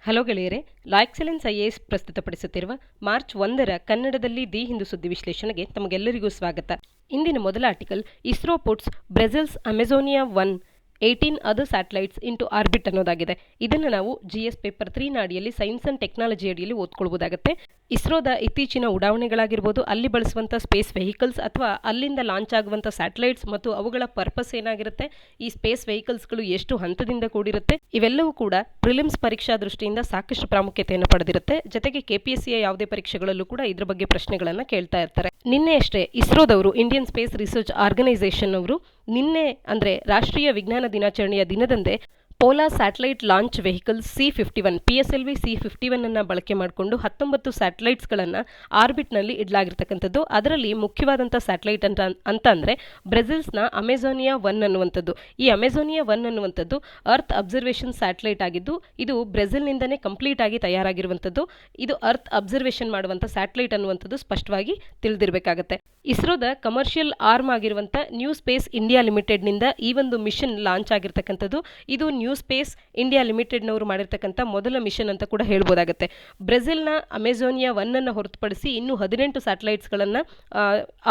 Hello ಗೆಳೆಯರೆ, La excellence IAS ಪ್ರಸ್ತುತಪಡಿಸುತ್ತಿರುವ March 1ರ ಕನ್ನಡದಲ್ಲಿ ದಿ ಹಿಂದೂ ಸುದ್ದಿ ವಿಶ್ಲೇಷಣೆಗೆ ತಮಗೆಲ್ಲರಿಗೂ ಸ್ವಾಗತ. ಇಂದಿನ ಮೊದಲ article, ISRO puts Brazil's Amazonia 1 18 other satellites into orbit ಅನ್ನೋದಾಗಿದೆ. ಇದನ್ನು ನಾವು GS ಪೇಪರ್ 3 ಅಡಿಯಲ್ಲಿ ಸೈನ್ಸ್ ಅಂಡ್ ಟೆಕ್ನಾಲಜಿ ಅಡಿಯಲ್ಲಿ ಓದ್ಕೊಳ್ಬೋದಾಗುತ್ತೆ. ಇಸ್ರೋದ ಇತ್ತೀಚಿನ ಉಡಾವಣೆಗಳಾಗಿರ್ಬೋದು, ಅಲ್ಲಿ ಬಳಸುವಂಥ ಸ್ಪೇಸ್ ವೆಹಿಕಲ್ಸ್ ಅಥವಾ ಅಲ್ಲಿಂದ ಲಾಂಚ್ ಆಗುವಂಥ ಸ್ಯಾಟಲೈಟ್ಸ್ ಮತ್ತು ಅವುಗಳ ಪರ್ಪಸ್ ಏನಾಗಿರುತ್ತೆ, ಈ ಸ್ಪೇಸ್ ವೆಹಿಕಲ್ಸ್ಗಳು ಎಷ್ಟು ಹಂತದಿಂದ ಕೂಡಿರುತ್ತೆ, ಇವೆಲ್ಲವೂ ಕೂಡ ಪ್ರಿಲಿಮ್ಸ್ ಪರೀಕ್ಷಾ ದೃಷ್ಟಿಯಿಂದ ಸಾಕಷ್ಟು ಪ್ರಾಮುಖ್ಯತೆಯನ್ನು ಪಡೆದಿರುತ್ತೆ. ಜೊತೆಗೆ KPSCಯ ಯಾವುದೇ ಪರೀಕ್ಷೆಗಳಲ್ಲೂ ಕೂಡ ಇದ್ರ ಬಗ್ಗೆ ಪ್ರಶ್ನೆಗಳನ್ನು ಕೇಳ್ತಾ ಇರ್ತಾರೆ. ನಿನ್ನೆ ಅಷ್ಟೇ ಇಸ್ರೋದವರು, ಇಂಡಿಯನ್ ಸ್ಪೇಸ್ ರಿಸರ್ಚ್ ಆರ್ಗನೈಸೇಷನ್ ಅವರು ನಿನ್ನೆ ಅಂದರೆ ರಾಷ್ಟ್ರೀಯ ವಿಜ್ಞಾನ ದಿನಾಚರಣೆಯ ದಿನದಂದೇ polar satellite launch vehicle C-51 PSLV C-51 ಅನ್ನು ಬಳಕೆ ಮಾಡಿಕೊಂಡು 19 ಸ್ಯಾಟಲೈಟ್ಸ್ಗಳನ್ನು ಆರ್ಬಿಟ್ನಲ್ಲಿ ಇಡಲಾಗಿರ್ತಕ್ಕಂಥದ್ದು. ಅದರಲ್ಲಿ ಮುಖ್ಯವಾದಂಥ ಸ್ಯಾಟಲೈಟ್ ಅಂತ ಅಂದರೆ ಬ್ರೆಜಿಲ್ಸ್ನ ಅಮೆಜೋನಿಯಾ 1 ಅನ್ನುವಂಥದ್ದು. ಈ ಅಮೆಜೋನಿಯಾ 1 ಅನ್ನುವಂಥದ್ದು ಅರ್ತ್ ಅಬ್ಸರ್ವೇಷನ್ ಸ್ಯಾಟಲೈಟ್ ಆಗಿದ್ದು, ಇದು ಬ್ರೆಜಿಲ್ನಿಂದನೇ ಕಂಪ್ಲೀಟ್ ಆಗಿ ತಯಾರಾಗಿರುವಂಥದ್ದು. ಇದು ಅರ್ತ್ ಅಬ್ಸರ್ವೇಷನ್ ಮಾಡುವಂಥ ಸ್ಯಾಟಲೈಟ್ ಅನ್ನುವಂಥದ್ದು ಸ್ಪಷ್ಟವಾಗಿ ತಿಳಿದಿರಬೇಕಾಗತ್ತೆ. ಇಸ್ರೋದ ಕಮರ್ಷಿಯಲ್ ಆರ್ಮ್ ಆಗಿರುವಂಥ ನ್ಯೂ ಸ್ಪೇಸ್ ಇಂಡಿಯಾ ಲಿಮಿಟೆಡ್ನಿಂದ ಈ ಒಂದು ಮಿಷನ್ ಲಾಂಚ್ ಆಗಿರ್ತಕ್ಕಂಥದ್ದು. ಇದು ನ್ಯೂ ಸ್ಪೇಸ್ ಇಂಡಿಯಾ ಲಿಮಿಟೆಡ್ನವರು ಮಾಡಿರ್ತಕ್ಕಂಥ ಮೊದಲ ಮಿಷನ್ ಅಂತ ಕೂಡ ಹೇಳ್ಬೋದಾಗುತ್ತೆ. ಬ್ರೆಜಿಲ್ನ ಅಮೆಜೋನಿಯಾ 1 ಅನ್ನು ಹೊರತುಪಡಿಸಿ ಇನ್ನೂ 18 ಸ್ಯಾಟಲೈಟ್ಸ್ಗಳನ್ನು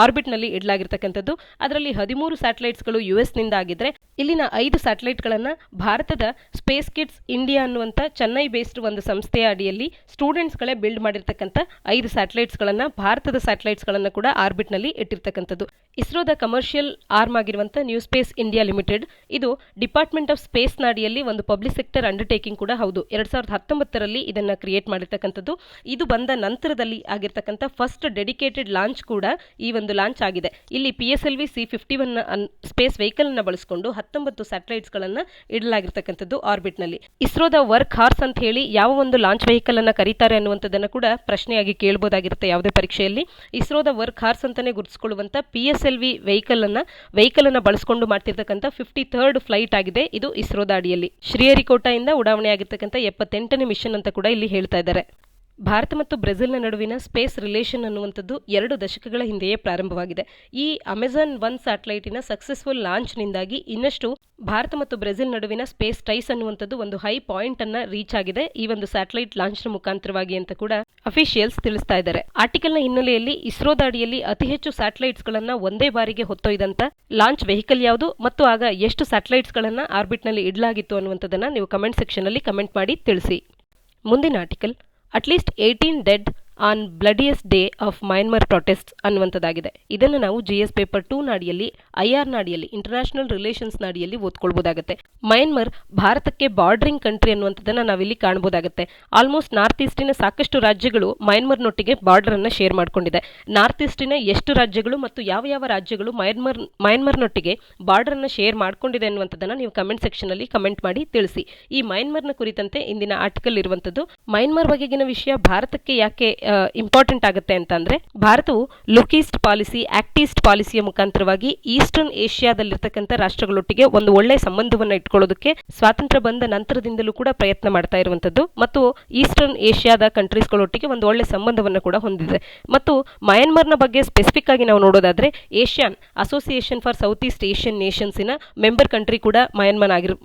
ಆರ್ಬಿಟ್ನಲ್ಲಿ ಇಡಲಾಗಿರ್ತಕ್ಕಂಥದ್ದು. ಅದರಲ್ಲಿ 13 ಸ್ಯಾಟಲೈಟ್ಸ್ಗಳು US ನಿಂದ ಆಗಿದ್ರೆ, ಇಲ್ಲಿನ 5 ಸ್ಯಾಟಲೈಟ್ಗಳನ್ನು ಭಾರತದ ಸ್ಪೇಸ್ ಕಿಡ್ಸ್ ಇಂಡಿಯಾ ಅನ್ನುವಂಥ ಚೆನ್ನೈ ಬೇಸ್ಡ್ ಒಂದು ಸಂಸ್ಥೆಯ ಅಡಿಯಲ್ಲಿ ಸ್ಟೂಡೆಂಟ್ಸ್ಗಳೇ ಬಿಲ್ಡ್ ಮಾಡಿರ್ತಕ್ಕಂಥ 5 ಸ್ಯಾಟಲೈಟ್ಸ್ಗಳನ್ನು, ಭಾರತದ ಸ್ಯಾಟಲೈಟ್ಸ್ಗಳನ್ನು ಕೂಡ ಆರ್ಬಿಟ್ನಲ್ಲಿ ಇಟ್ಟಿರ್ತಕ್ಕಂಥದ್ದು. ಇಸ್ರೋದ ಕಮರ್ಷಿಯಲ್ ಆರ್ಮ್ ಆಗಿರುವಂಥ ನ್ಯೂ ಸ್ಪೇಸ್ ಇಂಡಿಯಾ ಲಿಮಿಟೆಡ್ ಇದು ಡಿಪಾರ್ಟ್ಮೆಂಟ್ ಆಫ್ ಸ್ಪೇಸ್ನ ಅಡಿಯಲ್ಲಿ ಒಂದು ಪಬ್ಲಿಕ್ ಸೆಕ್ಟರ್ ಅಂಡರ್ಟೇಕಿಂಗ್ ಕೂಡ ಹೌದು. 2019ರಲ್ಲಿ ಇದನ್ನು ಕ್ರಿಯೇಟ್ ಮಾಡಿರ್ತಕ್ಕಂಥದ್ದು. ಇದು ಬಂದ ನಂತರದಲ್ಲಿ ಆಗಿರ್ತಕ್ಕಂಥ ಫಸ್ಟ್ ಡೆಡಿಕೇಟೆಡ್ ಲಾಂಚ್ ಕೂಡ ಈ ಒಂದು ಲಾಂಚ್ ಆಗಿದೆ. ಇಲ್ಲಿ PSLV C-51 ಸ್ಪೇಸ್ ವೆಹಿಕಲ್ ಅನ್ನು ಬಳಸಿಕೊಂಡು 19 ಸ್ಯಾಟಲೈಟ್ಸ್ಗಳನ್ನು ಇಡಲಾಗಿರ್ತಕ್ಕಂಥದ್ದು ಆರ್ಬಿಟ್ನಲ್ಲಿ. ಇಸ್ರೋದ ವರ್ಕ್ ಹಾರ್ಸ್ ಅಂತ ಹೇಳಿ ಯಾವ ಒಂದು ಲಾಂಚ್ ವೆಹಿಕಲ್ ಅನ್ನು ಕರೀತಾರೆ ಅನ್ನುವಂಥದ್ದನ್ನು ಕೂಡ ಪ್ರಶ್ನೆಯಾಗಿ ಕೇಳಬಹುದಾಗಿರುತ್ತೆ ಯಾವುದೇ ಪರೀಕ್ಷೆಯಲ್ಲಿ. ಇಸ್ರೋದ ವರ್ಕ್ ಹಾರ್ಸ್ ಅಂತಾನೆ ಗುರುತಿಸಿಕೊಳ್ಳುವಂಥ PSLV ವೆಹಿಕಲ್ ಅನ್ನು ಬಳಸಿಕೊಂಡು ಮಾಡ್ತಿರ್ತಕ್ಕಂಥ 53rd ಫ್ಲೈಟ್ ಆಗಿದೆ ಇದು ಇಸ್ರೋದ ಅಡಿಯಲ್ಲಿ. ಶ್ರೀಹರಿಕೋಟಾದಿಂದ ಉಡಾವಣೆ ಆಗಿರ್ತಕ್ಕಂಥ 78ನೇ ಮಿಷನ್ ಅಂತ ಕೂಡ ಇಲ್ಲಿ ಹೇಳ್ತಾ ಇದ್ದಾರೆ. ಭಾರತ ಮತ್ತು ಬ್ರೆಜಿಲ್ನ ನಡುವಿನ ಸ್ಪೇಸ್ ರಿಲೇಷನ್ ಅನ್ನುವಂಥದ್ದು 2 ದಶಕಗಳ ಹಿಂದೆಯೇ ಪ್ರಾರಂಭವಾಗಿದೆ. ಈ ಅಮೆಜಾನ್ 1 ಸ್ಯಾಟಲೈಟಿನ ಸಕ್ಸಸ್ಫುಲ್ ಲಾಂಚ್ನಿಂದಾಗಿ ಇನ್ನಷ್ಟು ಭಾರತ ಮತ್ತು ಬ್ರೆಜಿಲ್ ನಡುವಿನ ಸ್ಪೇಸ್ ಟೈಸ್ ಅನ್ನುವಂಥದ್ದು ಒಂದು ಹೈ ಪಾಯಿಂಟ್ ಅನ್ನ ರೀಚ್ ಆಗಿದೆ ಈ ಒಂದು ಸ್ಯಾಟಲೈಟ್ ಲಾಂಚ್ನ ಮುಖಾಂತರವಾಗಿ ಅಂತ ಕೂಡ ಅಫಿಷಿಯಲ್ಸ್ ತಿಳಿಸ್ತಾ ಇದ್ದಾರೆ. ಆರ್ಟಿಕಲ್ನ ಹಿನ್ನೆಲೆಯಲ್ಲಿ ಇಸ್ರೋದ ಅಡಿಯಲ್ಲಿ ಅತಿ ಹೆಚ್ಚು ಸ್ಯಾಟಲೈಟ್ಸ್ಗಳನ್ನು ಒಂದೇ ಬಾರಿಗೆ ಹೊತ್ತೊಯ್ದಂತ ಲಾಂಚ್ ವೆಹಿಕಲ್ ಯಾವುದು ಮತ್ತು ಆಗ ಎಷ್ಟು ಸ್ಯಾಟಲೈಟ್ಸ್ಗಳನ್ನು ಆರ್ಬಿಟ್ನಲ್ಲಿ ಇಡಲಾಗಿತ್ತು ಅನ್ನುವಂಥದ್ದನ್ನು ನೀವು ಕಮೆಂಟ್ ಸೆಕ್ಷನಲ್ಲಿ ಕಮೆಂಟ್ ಮಾಡಿ ತಿಳಿಸಿ. ಮುಂದಿನ article, at least 18 dead on bloodiest day of Myanmar protest ಅನ್ನುವಂಥದ್ದಾಗಿದೆ. ಇದನ್ನು ನಾವು GS ಪೇಪರ್ 2 ಅಡಿಯಲ್ಲಿ IR ಅಡಿಯಲ್ಲಿ ಇಂಟರ್ನ್ಯಾಷನಲ್ ರಿಲೇಷನ್ಸ್ ಅಡಿಯಲ್ಲಿ ಓದ್ಕೊಳ್ಬೋದಾಗುತ್ತೆ. ಮಯನ್ಮಾರ್ ಭಾರತಕ್ಕೆ ಬಾರ್ಡರಿಂಗ್ ಕಂಟ್ರಿ ಅನ್ನುವಂಥದ್ದನ್ನು ನಾವಿಲ್ಲಿ ಕಾಣಬಹುದಾಗುತ್ತೆ. ಆಲ್ಮೋಸ್ಟ್ ನಾರ್ತ್ ಈಸ್ಟಿನ ಸಾಕಷ್ಟು ರಾಜ್ಯಗಳು ಮಯನ್ಮಾರ್ನೊಟ್ಟಿಗೆ ಬಾರ್ಡರ್ ಅನ್ನು ಶೇರ್ ಮಾಡಿಕೊಂಡಿದೆ. ನಾರ್ತ್ ಈಸ್ಟಿನ ಎಷ್ಟು ರಾಜ್ಯಗಳು ಮತ್ತು ಯಾವ ರಾಜ್ಯಗಳು ಮಯನ್ಮಾರ್ನೊಟ್ಟಿಗೆ ಬಾರ್ಡರ್ ಅನ್ನು ಶೇರ್ ಮಾಡಿಕೊಂಡಿದೆ ಅನ್ನುವಂಥದ್ದನ್ನು ನೀವು ಕಮೆಂಟ್ ಸೆಕ್ಷನ್ ಅಲ್ಲಿ ಕಮೆಂಟ್ ಮಾಡಿ ತಿಳಿಸಿ. ಈ ಮಯನ್ಮಾರ್ನ ಕುರಿತಂತೆ ಇಂದಿನ ಆರ್ಟಿಕಲ್ ಇರುವಂಥದ್ದು. ಮಯನ್ಮಾರ್ ಬಗೆಗಿನ ವಿಷಯ ಭಾರತಕ್ಕೆ ಯಾಕೆ ಇಂಪಾರ್ಟೆಂಟ್ ಆಗುತ್ತೆ ಅಂತಂದ್ರೆ, ಭಾರತವು look East policy, act East ಪಾಲಿಸಿಯ ಮುಖಾಂತರವಾಗಿ ಈಸ್ಟರ್ನ್ ಏಷ್ಯಾದಲ್ಲಿರ್ತಕ್ಕಂಥ ರಾಷ್ಟ್ರಗಳೊಟ್ಟಿಗೆ ಒಂದು ಒಳ್ಳೆ ಸಂಬಂಧವನ್ನು ಇಟ್ಕೊಳ್ಳೋದಕ್ಕೆ ಸ್ವಾತಂತ್ರ್ಯ ಬಂದ ನಂತರದಿಂದಲೂ ಕೂಡ ಪ್ರಯತ್ನ ಮಾಡ್ತಾ ಇರುವಂಥದ್ದು ಮತ್ತು ಈಸ್ಟರ್ನ್ ಏಷ್ಯಾದ ಕಂಟ್ರೀಸ್ಗಳೊಟ್ಟಿಗೆ ಒಂದು ಒಳ್ಳೆ ಸಂಬಂಧವನ್ನು ಕೂಡ ಹೊಂದಿದೆ. ಮತ್ತು ಮಯನ್ಮಾರ್ನ ಬಗ್ಗೆ ಸ್ಪೆಸಿಫಿಕ್ ಆಗಿ ನಾವು ನೋಡೋದಾದ್ರೆ, Asian Association for South East Asian ನೇಷನ್ಸಿನ ಮೆಂಬರ್ ಕಂಟ್ರಿ ಕೂಡ